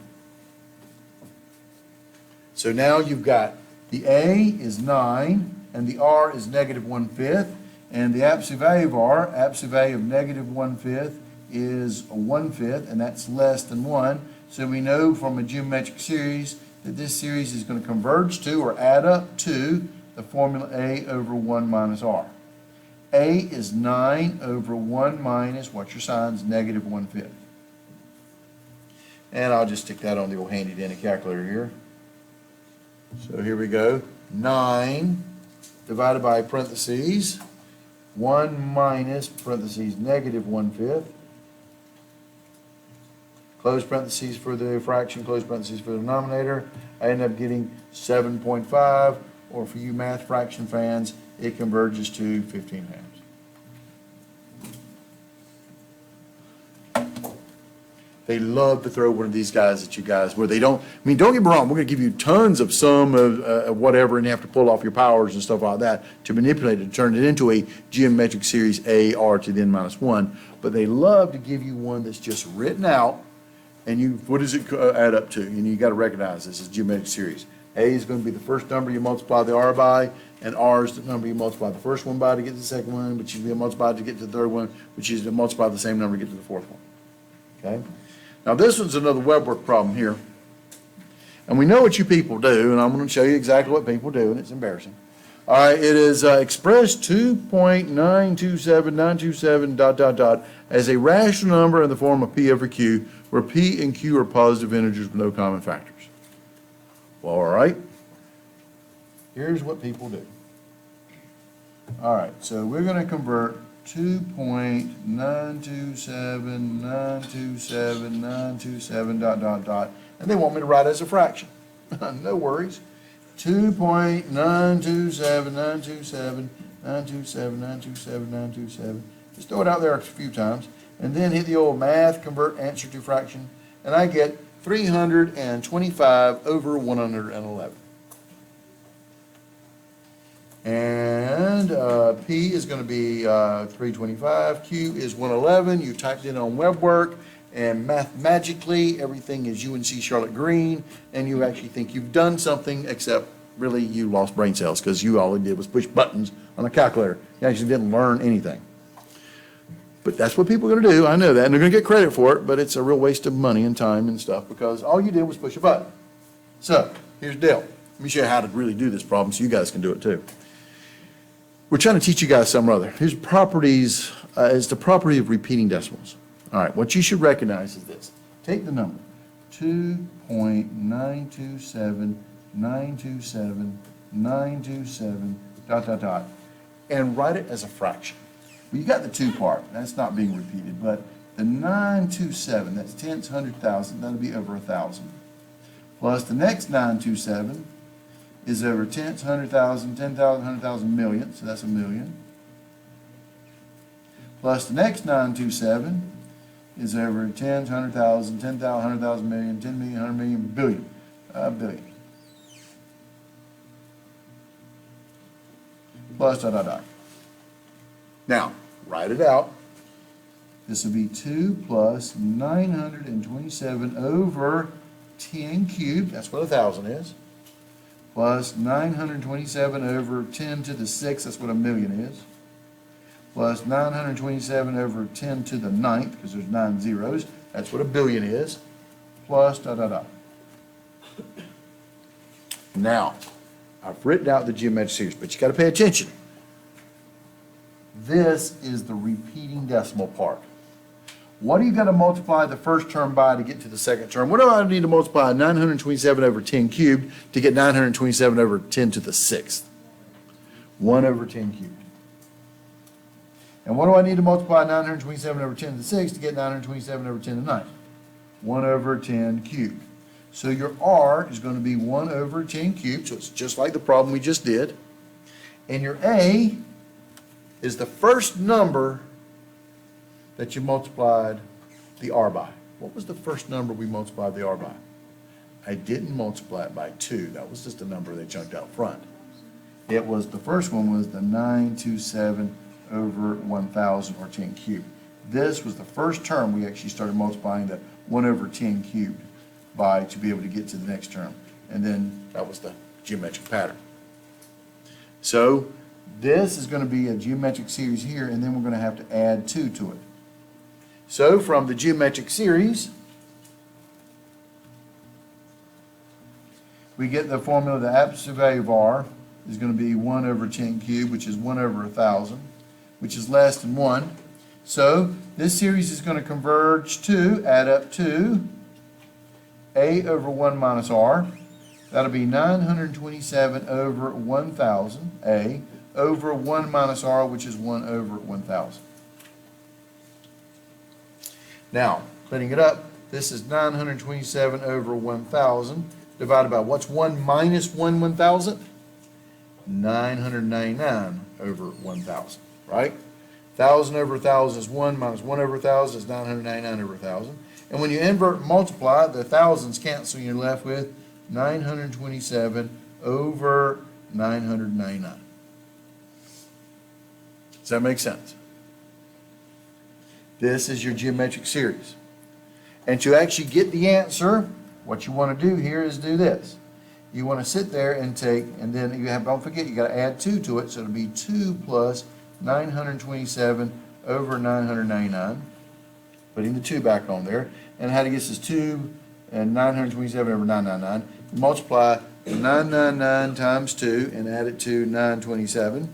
So now you've got the A is 9 and the R is negative 1/5, and the absolute value of R, absolute value of negative 1/5 is a 1/5, and that's less than 1. So we know from a geometric series that this series is going to converge to or add up to the formula A over 1 minus R. A is 9 over 1 minus, what's your signs, negative 1/5. And I'll just stick that on the old handy dandy calculator here. So here we go. 9 divided by parentheses, 1 minus parentheses negative 1/5. Close parentheses for the fraction, close parentheses for the denominator. I end up getting 7.5, or for you math fraction fans, it converges to 15 halves. They love to throw one of these guys at you guys where they don't, I mean, don't get me wrong, we're going to give you tons of sum of whatever, and you have to pull off your powers and stuff like that to manipulate it, to turn it into a geometric series A, R to the n minus 1. But they love to give you one that's just written out, and you, what does it add up to? And you got to recognize this is geometric series. A is going to be the first number you multiply the R by, and R is the number you multiply the first one by to get to the second one, which is multiplied to get to the third one, which is to multiply the same number to get to the fourth one. Okay? Now this one's another web work problem here. And we know what you people do, and I'm going to show you exactly what people do, and it's embarrassing. All right, it is express 2.927927 ... as a rational number in the form of P over Q, where P and Q are positive integers with no common factors. Well, all right. Here's what people do. All right, so we're going to convert 2.927927 ... and they want me to write it as a fraction. No worries. 2.927927 . Just throw it out there a few times, and then hit the old math, convert answer to fraction, and I get 325 over 111. And P is going to be 325, Q is 111. You typed in on web work, and magically everything is UNC Charlotte Green, and you actually think you've done something, except really you lost brain cells because you all did was push buttons on a calculator. You actually didn't learn anything. But that's what people are going to do. I know that, and they're going to get credit for it, but it's a real waste of money and time and stuff because all you did was push a button. So here's the deal. Let me show you how to really do this problem so you guys can do it too. We're trying to teach you guys something or other. Here's properties, it's the property of repeating decimals. All right, what you should recognize is this. Take the number 2.927927, and write it as a fraction. Well, you got the 2 part, that's not being repeated, but the 927, that's tenths, 100,000, that'll be over 1,000. Plus the next 927 is over tenths, 100,000, 10,000, 100,000, million, so that's a million. Plus the next 927 is over tens, 100,000, 10,000, 100,000, million, 10 million, 100 million, billion, billion. Plus dot. Now, write it out. This will be 2 plus 927 over 10 cubed, that's what 1,000 is, plus 927 over 10 to the 6th, that's what a million is, plus 927 over 10 to the 9th, because there's 9 zeros, that's what a billion is, plus dot. Now, I've written out the geometric series, but you got to pay attention. This is the repeating decimal part. What do you got to multiply the first term by to get to the second term? What do I need to multiply 927 over 10 cubed to get 927 over 10 to the 6th? 1 over 10 cubed. And what do I need to multiply 927 over 10 to the 6th to get 927 over 10 to the 9th? 1 over 10 cubed. So your R is going to be 1 over 10 cubed, so it's just like the problem we just did. And your A is the first number that you multiplied the R by. What was the first number we multiplied the R by? I didn't multiply it by 2. That was just a number they chunked out front. It was, the first one was the 927 over 1,000 or 10 cubed. This was the first term we actually started multiplying the 1 over 10 cubed by to be able to get to the next term. And then that was the geometric pattern. So this is going to be a geometric series here, and then we're going to have to add 2 to it. So from the geometric series, we get the formula, the absolute value of R is going to be 1 over 10 cubed, which is 1 over 1,000, which is less than 1. So this series is going to converge to, add up to, A over 1 minus R. That'll be 927 over 1,000, A, over 1 minus R, which is 1 over 1,000. Now, cleaning it up, this is 927 over 1,000 divided by what's 1 minus 1 1,000? 999 over 1,000, right? 1,000 over 1,000 is 1 minus 1 over 1,000 is 999 over 1,000. And when you invert and multiply, the thousands cancel, and you're left with 927 over 999. Does that make sense? This is your geometric series. And to actually get the answer, what you want to do here is do this. You want to sit there and take, and then you have, don't forget, you got to add 2 to it, so it'll be 2 plus 927 over 999. Putting the 2 back on there. And how to get this is 2 and 927 over 999. Multiply 999 times 2 and add it to 927.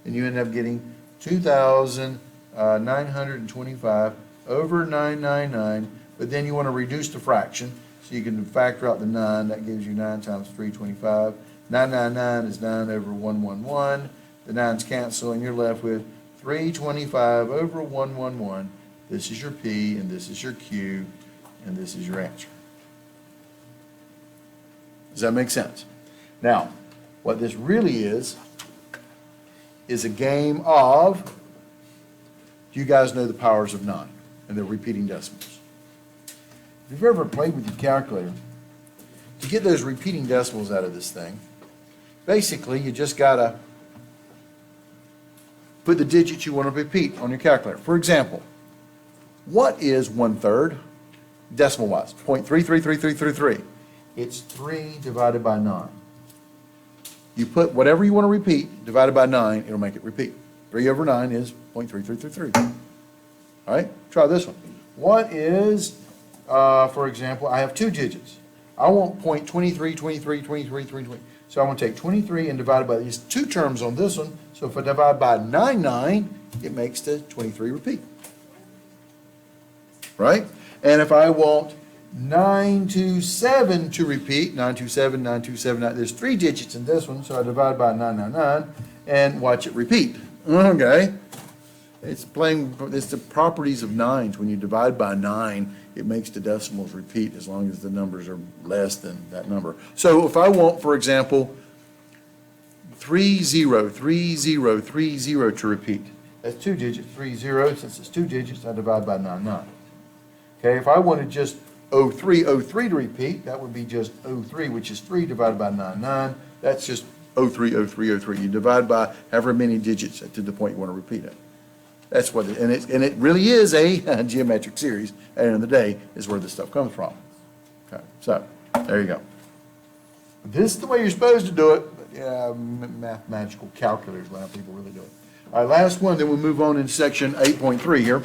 And you end up getting 2,925 over 999. But then you want to reduce the fraction. So you can factor out the 9. That gives you 9 times 325. 999 is 9 over 111. The 9's cancel, and you're left with 325 over 111. This is your P, and this is your Q, and this is your answer. Does that make sense? Now, what this really is a game of, do you guys know the powers of 9 and the repeating decimals? If you've ever played with your calculator, to get those repeating decimals out of this thing, basically you just got to put the digits you want to repeat on your calculator. For example, what is 1/3 decimal-wise? 0.333333. It's 3 divided by 9. You put whatever you want to repeat divided by 9, it'll make it repeat. 3 over 9 is 0.3333. All right, try this one. What is, for example, I have 2 digits. I want 0.23232323. So I want to take 23 and divide it by these 2 terms on this one, So if I divide by 9, it makes the 23 repeat. Right? And if I want 927 to repeat, 927, 927, there's 3 digits in this one, so I divide by 999 and watch it repeat. Okay? It's the properties of nines. When you divide by 9, it makes the decimals repeat as long as the numbers are less than that number. So if I want, for example, 303030 to repeat, that's 2 digits, 30. Since it's 2 digits, I divide by 99. Okay, if I wanted just 0303 to repeat, that would be just 03, which is 3 divided by 99. That's just 030303. You divide by however many digits to the point you want to repeat it. That's what and it really is a geometric series. At the end of the day, is where this stuff comes from. Okay, so there you go. This is the way you're supposed to do it. But yeah, mathematical calculators, how people really do it. All right, last one. Then we'll move on in section 8.3 here.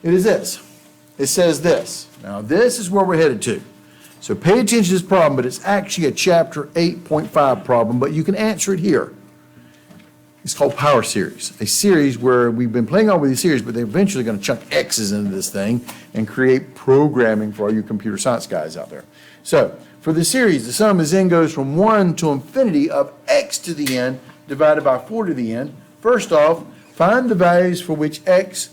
It is this. It says this. Now, this is where we're headed to. So pay attention to this problem, but it's actually a chapter 8.5 problem, but you can answer it here. It's called power series, a series where we've been playing on with these series, but they're eventually going to chunk X's into this thing and create programming for all you computer science guys out there. So for the series, the sum as n goes from 1 to infinity of x to the n divided by 4 to the n. First off, find the values for which values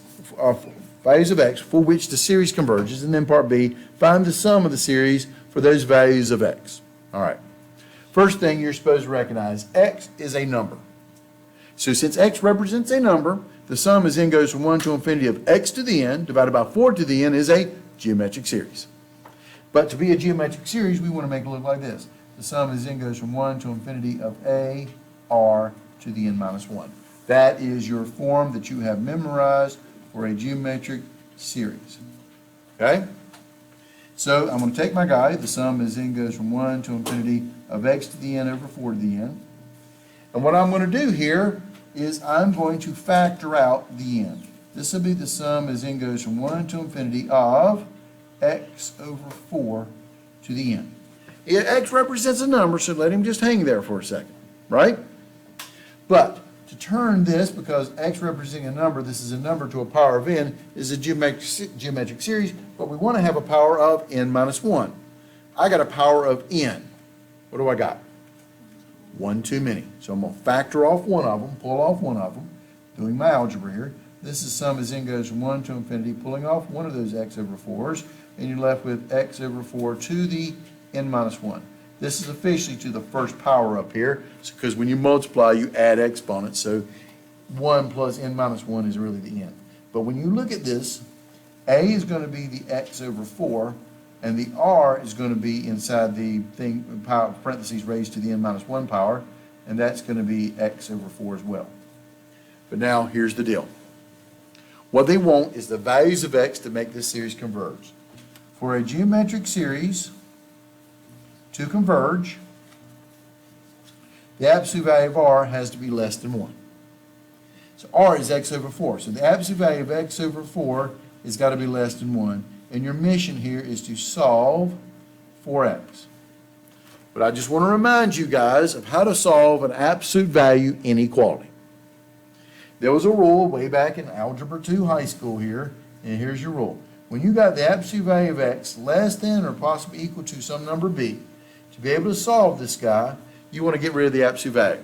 of x for which the series converges, and then part B, find the sum of the series for those values of x. All right. First thing you're supposed to recognize, x is a number. So since x represents a number, the sum as n goes from 1 to infinity of x to the n divided by 4 to the n is a geometric series. But to be a geometric series, we want to make it look like this. The sum as n goes from 1 to infinity of a r to the n minus 1. That is your form that you have memorized for a geometric series. Okay? So I'm going to take my guy, the sum as n goes from 1 to infinity of x to the n over 4 to the n. And what I'm going to do here is I'm going to factor out the n. This will be the sum as n goes from 1 to infinity of x over 4 to the n. X represents a number, so let him just hang there for a second, right? But to turn this, because x representing a number, this is a number to a power of n, is a geometric series, but we want to have a power of n minus 1. I got a power of n. What do I got? 1 too many. So I'm going to factor off one of them, pull off one of them, doing my algebra here. This is sum as n goes from 1 to infinity, pulling off one of those x over 4s, and you're left with x over 4 to the n minus 1. This is officially to the first power up here, because when you multiply, you add exponents, so 1 plus n minus 1 is really the n. But when you look at this, a is going to be the x over 4, and the r is going to be inside the thing, power, parentheses raised to the n minus 1 power, and that's going to be x over 4 as well. But now, here's the deal. What they want is the values of x to make this series converge. For a geometric series to converge, the absolute value of r has to be less than 1. So r is x over 4. So the absolute value of x over 4 has got to be less than 1. And your mission here is to solve for x. But I just want to remind you guys of how to solve an absolute value inequality. There was a rule way back in Algebra 2 high school here, and here's your rule. When you got the absolute value of x less than or possibly equal to some number b, to be able to solve this guy, you want to get rid of the absolute value.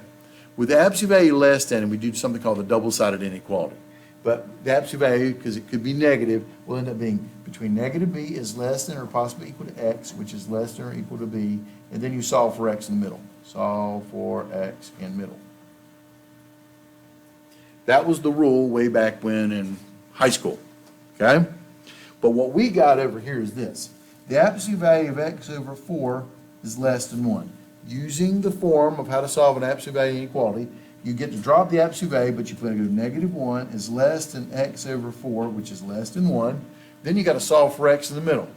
With the absolute value less than, we do something called the double-sided inequality. But the absolute value, because it could be negative, will end up being between negative b is less than or possibly equal to x, which is less than or equal to b, and then you solve for x in the middle. Solve for x in middle. That was the rule way back when in high school, okay? But what we got over here is this. The absolute value of x over 4 is less than 1. Using the form of how to solve an absolute value inequality, you get to drop the absolute value, but you put negative 1 is less than x over 4, which is less than 1. Then you got to solve for x in the middle.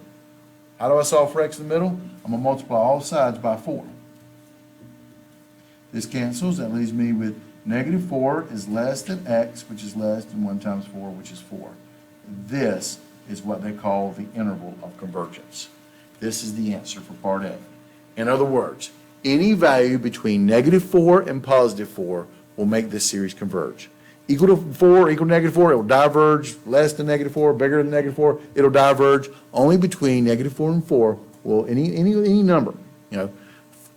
How do I solve for x in the middle? I'm going to multiply all sides by 4. This cancels. That leaves me with negative 4 is less than x, which is less than 1 times 4, which is 4. This is what they call the interval of convergence. This is the answer for part A. In other words, any value between -4 and +4 will make this series converge. Equal to 4, equal to -4, it will diverge. Less than -4, bigger than -4, it'll diverge. Only between -4 and 4 will any number,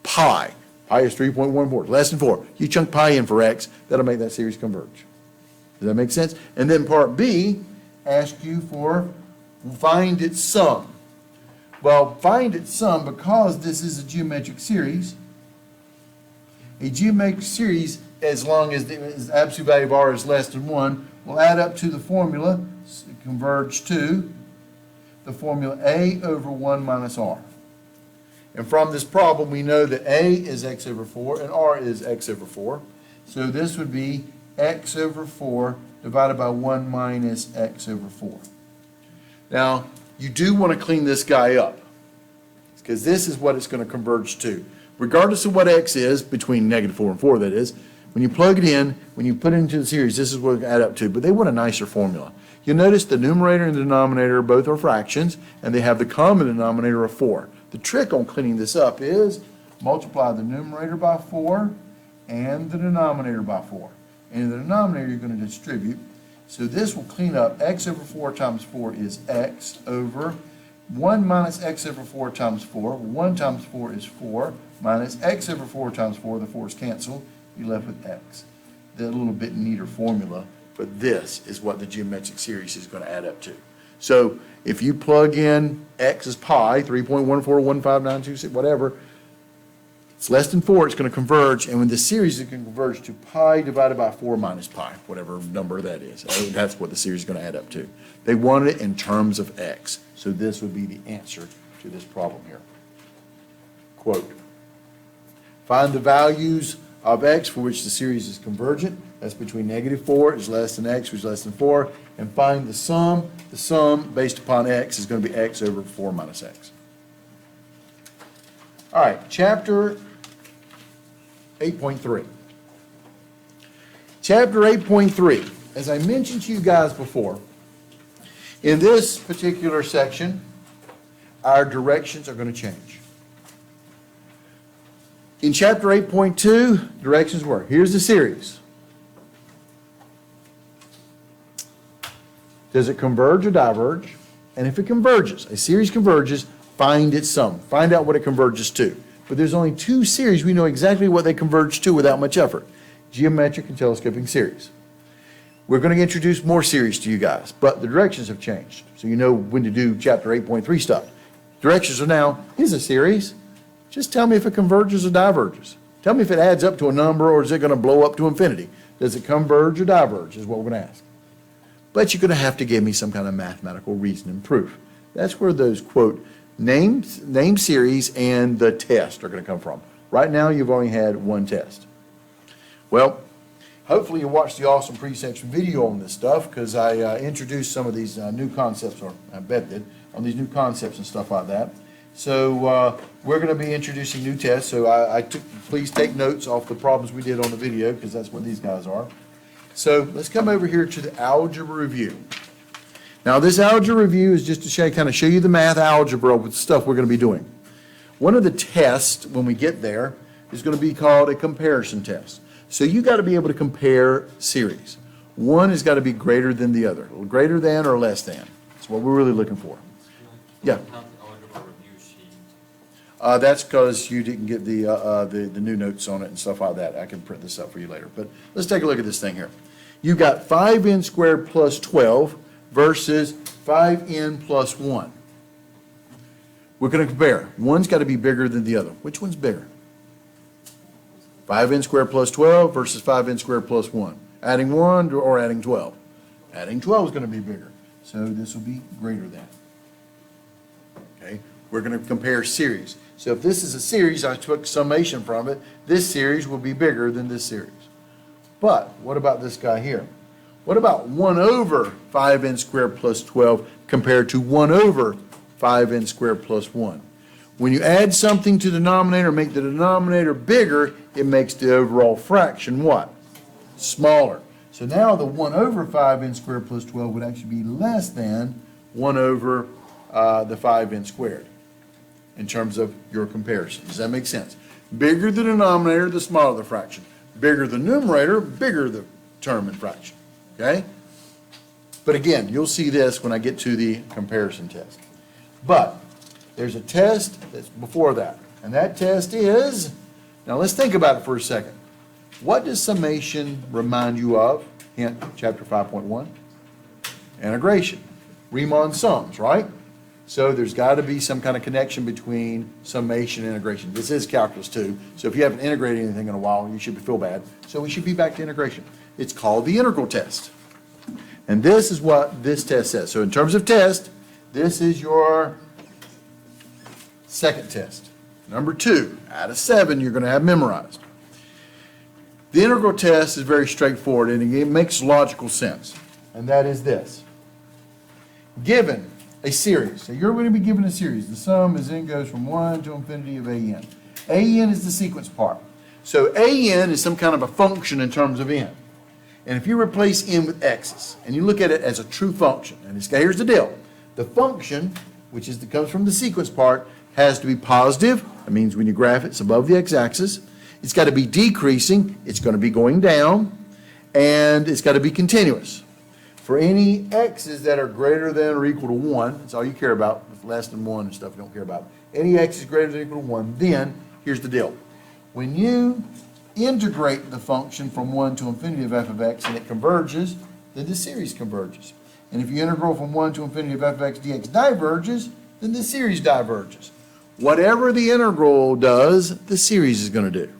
pi. Pi is 3.14, less than 4. You chunk pi in for x, that'll make that series converge. Does that make sense? And then part B asks you for find its sum. Well, find its sum, because this is a geometric series. A geometric series, as long as the absolute value of r is less than 1, will add up to the formula, converge to the formula a over 1 minus r. And from this problem, we know that a is x over 4 and r is x over 4. So this would be x over 4 divided by 1 minus x over 4. Now, you do want to clean this guy up, because this is what it's going to converge to. Regardless of what x is, between -4 and 4 that is, when you plug it in, when you put it into the series, this is what it will add up to. But they want a nicer formula. You'll notice the numerator and the denominator both are fractions, and they have the common denominator of 4. The trick on cleaning this up is multiply the numerator by 4 and the denominator by 4. And in the denominator, you're going to distribute. So this will clean up. X over 4 times 4 is x over 1 minus x over 4 times 4. 1 times 4 is 4 minus x over 4 times 4. The 4's canceled. You're left with x. The little bit neater formula, but this is what the geometric series is going to add up to. So if you plug in x is pi, 3.1415926, whatever, it's less than 4, it's going to converge, and when the series is going to converge to pi divided by 4 minus pi, whatever number that is. That's what the series is going to add up to. They wanted it in terms of x, so this would be the answer to this problem here. Quote, find the values of x for which the series is convergent. That's between -4 is less than x, which is less than 4, and find the sum. The sum based upon x is going to be x over 4 minus x. All right, chapter 8.3. Chapter 8.3, as I mentioned to you guys before, in this particular section, our directions are going to change. In chapter 8.2, directions were, here's the series. Does it converge or diverge? And if it converges, a series converges, find its sum. Find out what it converges to. But there's only two series we know exactly what they converge to without much effort. Geometric and telescoping series. We're going to introduce more series to you guys, but the directions have changed. So you know when to do chapter 8.3 stuff. Directions are now, here's a series. Just tell me if it converges or diverges. Tell me if it adds up to a number, or is it going to blow up to infinity? Does it converge or diverge is what we're going to ask. But you're going to have to give me some kind of mathematical reason and proof. That's where those, quote, name series and the test are going to come from. Right now, you've only had one test. Well, hopefully you watched the awesome pre-section video on this stuff, because I introduced some of these new concepts, or I bet did, on these new concepts and stuff like that. So we're going to be introducing new tests. So please take notes off the problems we did on the video, because that's what these guys are. So let's come over here to the algebra review. Now this algebra review is just to kind of show you the math algebra with stuff we're going to be doing. One of the tests when we get there is going to be called a comparison test. So you got to be able to compare series. One has got to be greater than the other, greater than or less than. That's what we're really looking for. Yeah. That's because you didn't get the new notes on it and stuff like that. I can print this up for you later. But let's take a look at this thing here. You've got 5n squared plus 12 versus 5n plus 1. We're going to compare. One's got to be bigger than the other. Which one's bigger? 5n squared plus 12 versus 5n squared plus 1. Adding 1 or adding 12? Adding 12 is going to be bigger. So this will be greater than. Okay? We're going to compare series. So if this is a series, I took summation from it, this series will be bigger than this series. But what about this guy here? What about 1 over 5n squared plus 12 compared to 1 over 5n squared plus 1? When you add something to the denominator, make the denominator bigger, it makes the overall fraction what? Smaller. So now the 1 over 5n squared plus 12 would actually be less than 1 over the 5n squared. in terms of your comparison. Does that make sense? Bigger the denominator, the smaller the fraction. Bigger the numerator, bigger the term in fraction, okay? But again, you'll see this when I get to the comparison test. But there's a test that's before that, and that test is, now let's think about it for a second. What does summation remind you of? Hint, chapter 5.1. Integration. Riemann sums, right? So there's got to be some kind of connection between summation and integration. This is calculus 2, so if you haven't integrated anything in a while, you should feel bad. So we should be back to integration. It's called the integral test. And this is what this test says. So in terms of test, this is your second test. Number 2 out of 7 you're going to have memorized. The integral test is very straightforward and it makes logical sense. And that is this. Given a series, so you're going to be given a series. The sum is n goes from 1 to infinity of an. An is the sequence part. So an is some kind of a function in terms of n. And if you replace n with x's, and you look at it as a true function, and here's the deal. The function, which comes from the sequence part, has to be positive. That means when you graph it, it's above the x-axis. It's got to be decreasing. It's going to be going down. And it's got to be continuous. For any x's that are greater than or equal to 1, that's all you care about. If less than 1 and stuff you don't care about. Any x is greater than or equal to 1, then here's the deal. When you integrate the function from 1 to infinity of f of x and it converges, then the series converges. And if you integral from 1 to infinity of f of x dx diverges, then the series diverges. Whatever the integral does, the series is going to do.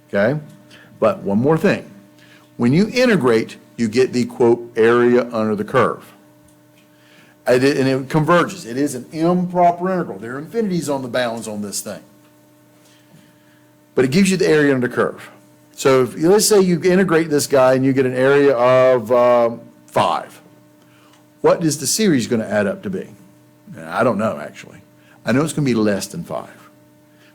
Okay? But one more thing. When you integrate, you get the, quote, area under the curve. And it converges. It is an improper integral. There are infinities on the bounds on this thing. But it gives you the area under the curve. So if, let's say you integrate this guy and you get an area of 5. What is the series going to add up to be? I don't know, actually. I know it's going to be less than 5.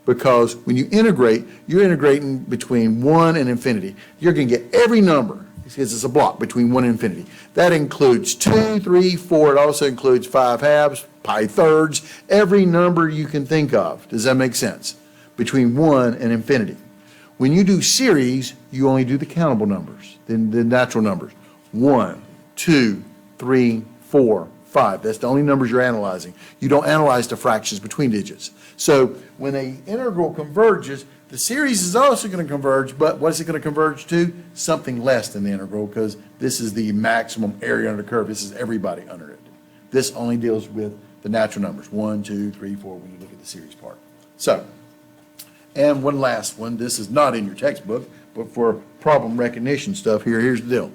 Because when you integrate, you're integrating between 1 and infinity. You're going to get every number, because it's a block between 1 and infinity. That includes 2, 3, 4. It also includes 5 halves, pi thirds, every number you can think of. Does that make sense? Between 1 and infinity. When you do series, you only do the countable numbers, the natural numbers. 1, 2, 3, 4, 5. That's the only numbers you're analyzing. You don't analyze the fractions between digits. So when an integral converges, the series is also going to converge, but what is it going to converge to? Something less than the integral, because this is the maximum area under the curve. This is everybody under it. This only deals with the natural numbers, 1, 2, 3, 4, when you look at the series part. So, and one last one. This is not in your textbook, but for problem recognition stuff, here's the deal.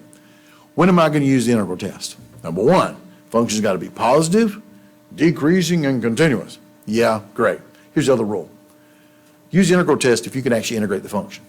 When am I going to use the integral test? Number 1, function's got to be positive, decreasing, and continuous. Yeah, great. Here's the other rule. Use the integral test if you can actually integrate the function.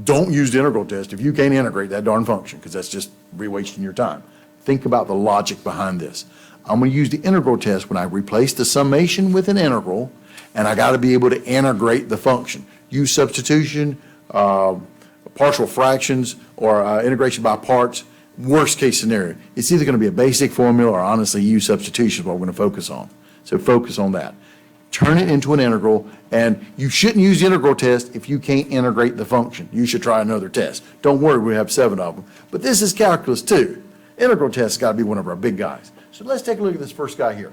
Don't use the integral test if you can't integrate that darn function, because that's just wasting your time. Think about the logic behind this. I'm going to use the integral test when I replace the summation with an integral, and I got to be able to integrate the function. Use substitution, partial fractions, or integration by parts. Worst case scenario. It's either going to be a basic formula or honestly use substitution is what we're going to focus on. So focus on that. Turn it into an integral, and you shouldn't use the integral test if you can't integrate the function. You should try another test. Don't worry, we have 7 of them. But this is calculus 2. Integral test has got to be one of our big guys. So let's take a look at this first guy here.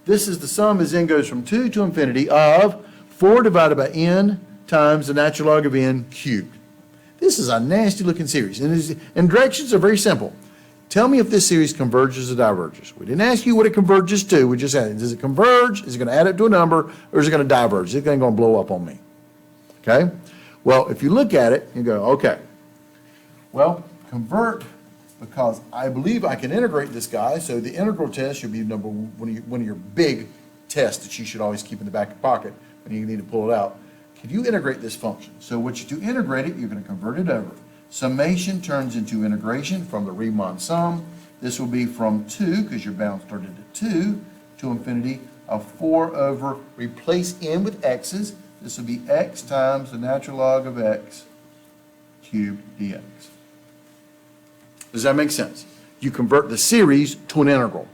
This is the sum as n goes from 2 to infinity of 4 divided by n times the natural log of n cubed. This is a nasty looking series, and directions are very simple. Tell me if this series converges or diverges. We didn't ask you what it converges to. We just asked, does it converge? Is it going to add up to a number? Or is it going to diverge? Is it going to blow up on me? Okay? Well, if you look at it, you go, okay. Well, convert, because I believe I can integrate this guy, so the integral test should be one of your big tests that you should always keep in the back of your pocket when you need to pull it out. Can you integrate this function? So to integrate it, you're going to convert it over. Summation turns into integration from the Riemann sum. This will be from 2, because your bound started at 2, to infinity of 4 over, replace n with x's. This will be x times the natural log of x cubed dx. Does that make sense? You convert the series to an integral.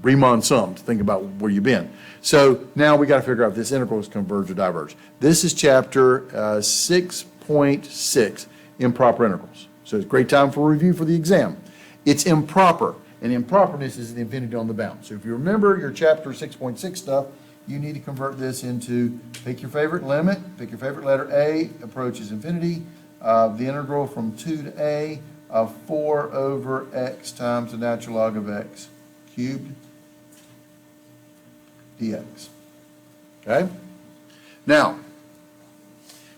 Riemann sum to think about where you've been. So now we got to figure out if this integral is converge or diverge. This is chapter 6.6, improper integrals. So it's a great time for review for the exam. It's improper, and improperness is the infinity on the bound. So if you remember your chapter 6.6 stuff, you need to convert this into, pick your favorite limit, pick your favorite letter. A approaches infinity. The integral from 2 to a of 4 over x times the natural log of x cubed dx. Okay? Now,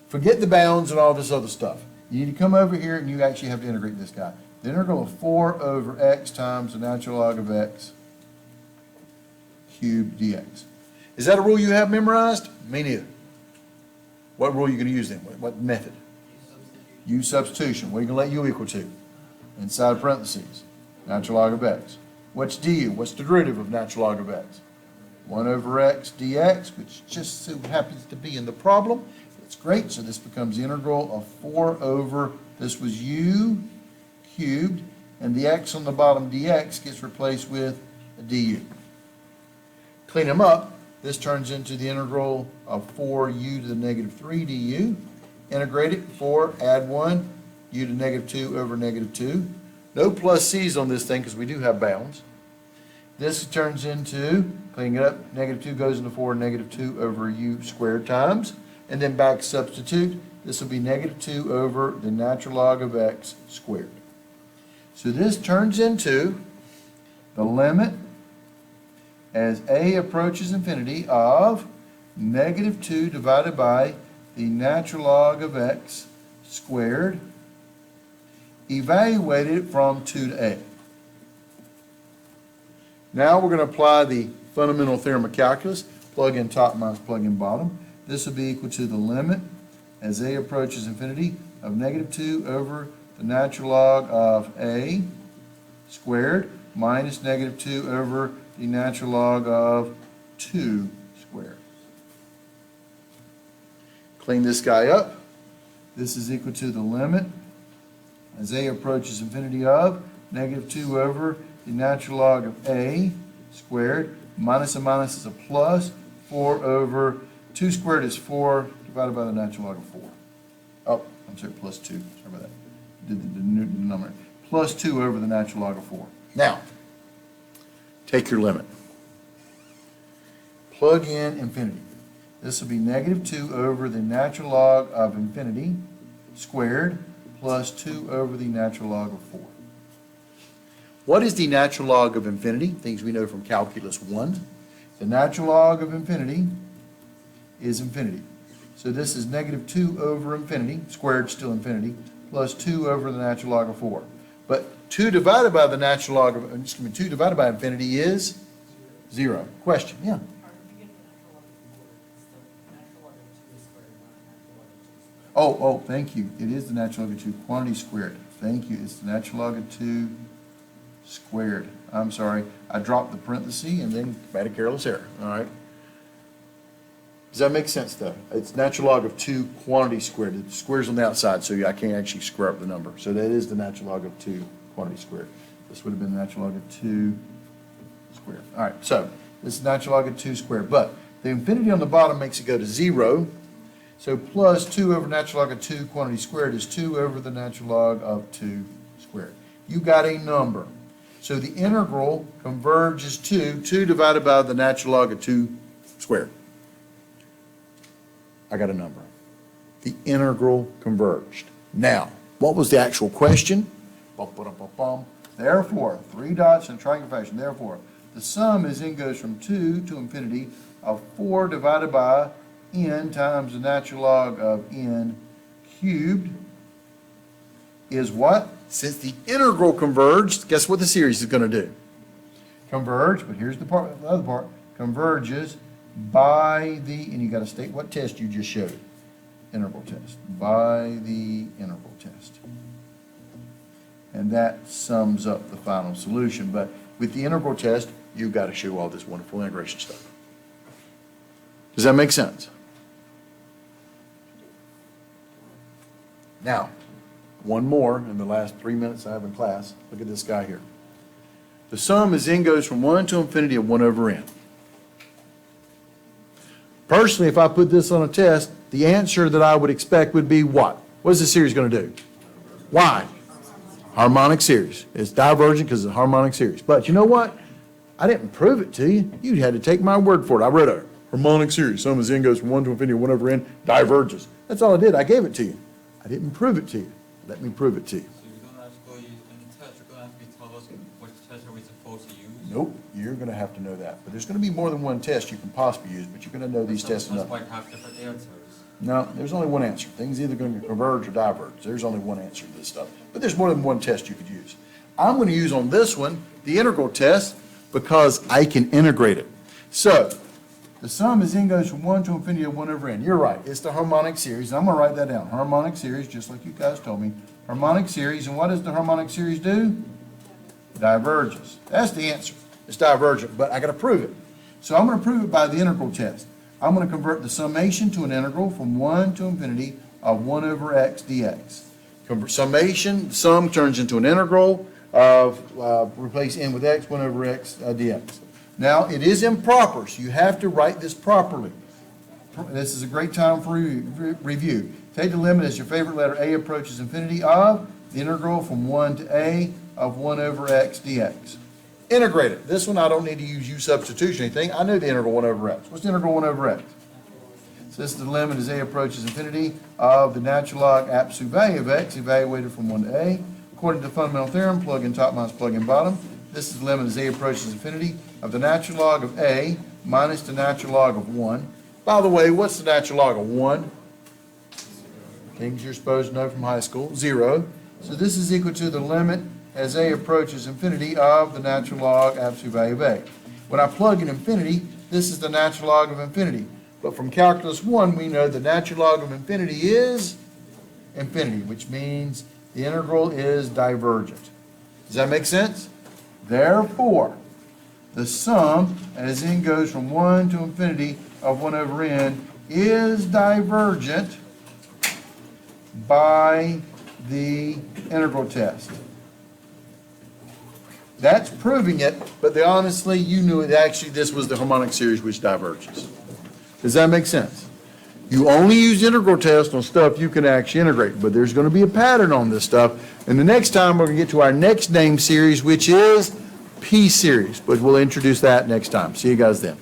forget the bounds and all this other stuff. You need to come over here and you actually have to integrate this guy. The integral of 4 over x times the natural log of x cubed dx. Is that a rule you have memorized? Me neither. What rule are you going to use then? What method? Use substitution. What are you going to let u equal to? Inside parentheses. Natural log of x. What's du? What's the derivative of natural log of x? 1 over x dx, which just so happens to be in the problem. It's great. So this becomes the integral of 4 over, this was u cubed, and the x on the bottom dx gets replaced with a du. Clean them up. This turns into the integral of 4u to the negative 3 du. Integrate it, 4, add 1, u to negative 2 over negative 2. No plus c's on this thing because we do have bounds. This turns into, cleaning it up, negative 2 goes into 4, negative 2 over u squared times. And then back substitute, this will be negative 2 over the natural log of x squared. So this turns into the limit as a approaches infinity of negative 2 divided by the natural log of x squared, evaluated from 2 to a. Now we're going to apply the fundamental theorem of calculus, plug in top minus plug in bottom. This will be equal to the limit as a approaches infinity of negative 2 over the natural log of a squared minus negative 2 over the natural log of 2 squared. Clean this guy up. This is equal to the limit as a approaches infinity of negative 2 over the natural log of a squared minus a minus is a plus 4 over 2 squared is 4 divided by the natural log of 4. Oh, I'm sorry, plus 2. Sorry about that. Did the denominator. Plus 2 over the natural log of 4. Now, take your limit. Plug in infinity. This will be negative 2 over the natural log of infinity squared plus 2 over the natural log of 4. What is the natural log of infinity? Things we know from calculus 1. The natural log of infinity is infinity. So this is negative 2 over infinity, squared still infinity, plus 2 over the natural log of 4. But 2 divided by the natural log of, 2 divided by infinity is 0. Question, yeah. Oh, thank you. It is the natural log of 2, quantity squared. Thank you. It's the natural log of 2 squared. I'm sorry. I dropped the parenthesis and then made a careless error. All right. Does that make sense, though? It's natural log of 2 quantity squared. The square's on the outside, so I can't actually square up the number. So that is the natural log of 2 quantity squared. This would have been the natural log of 2 squared. All right, so this is natural log of 2 squared. But the infinity on the bottom makes it go to 0. So plus 2 over natural log of 2 quantity squared is 2 over the natural log of 2 squared. You got a number. So the integral converges to 2 divided by the natural log of 2 squared. I got a number. The integral converged. Now, what was the actual question? Therefore, 3 dots in triangle fashion. Therefore, the sum is n goes from 2 to infinity of 4 divided by n times the natural log of n cubed is what? Since the integral converged, guess what the series is going to do? Converge, but here's the other part, converges by the, and you got to state what test you just showed. Integral test. By the integral test. And that sums up the final solution. But with the integral test, you've got to show all this wonderful integration stuff. Does that make sense? Now, one more in the last 3 minutes I have in class. Look at this guy here. The sum as n goes from 1 to infinity of 1 over n. Personally, if I put this on a test, the answer that I would expect would be what? What is this series going to do? Why? Harmonic series. It's divergent because it's a harmonic series. But you know what? I didn't prove it to you. You had to take my word for it. I wrote a harmonic series. Sum as n goes from 1 to infinity of 1 over n diverges. That's all I did. I gave it to you. I didn't prove it to you. Let me prove it to you. So you're gonna have to go in test, you're gonna have to tell us what test are we supposed to use? Nope, you're going to have to know that. But there's going to be more than one test you can possibly use, but you're going to know these tests enough. Might have different answers. No, there's only one answer. Things either going to converge or diverge. There's only one answer to this stuff. But there's more than one test you could use. I'm going to use on this one the integral test because I can integrate it. So, the sum as n goes from 1 to infinity of 1 over n. You're right, it's the harmonic series. I'm going to write that down. Harmonic series, just like you guys told me. Harmonic series, and what does the harmonic series do? Diverges. That's the answer. It's divergent, but I got to prove it. So I'm going to prove it by the integral test. I'm going to convert the summation to an integral from 1 to infinity of 1 over x dx. Summation, sum turns into an integral of, replace n with x, 1 over x dx. Now, it is improper, so you have to write this properly. This is a great time for review. Take the limit as your favorite letter a approaches infinity of the integral from 1 to a of 1 over x dx. Integrate it. This one I don't need to use u substitution or anything. I know the integral 1 over x. What's the integral 1 over x? So this is the limit as a approaches infinity of the natural log absolute value of x evaluated from 1 to a. According to the fundamental theorem, plug in top minus plug in bottom. This is the limit as a approaches infinity of the natural log of a minus the natural log of 1. By the way, what's the natural log of 1? Things you're supposed to know from high school. 0. So this is equal to the limit as a approaches infinity of the natural log absolute value of a. When I plug in infinity, this is the natural log of infinity. But from calculus 1, we know the natural log of infinity is infinity, which means the integral is divergent. Does that make sense? Therefore, the sum as n goes from 1 to infinity of 1 over n is divergent by the integral test. That's proving it, but honestly, you knew it. Actually, this was the harmonic series which diverges. Does that make sense? You only use integral tests on stuff you can actually integrate, but there's going to be a pattern on this stuff. And the next time we're going to get to our next name series, which is P series, but we'll introduce that next time. See you guys then.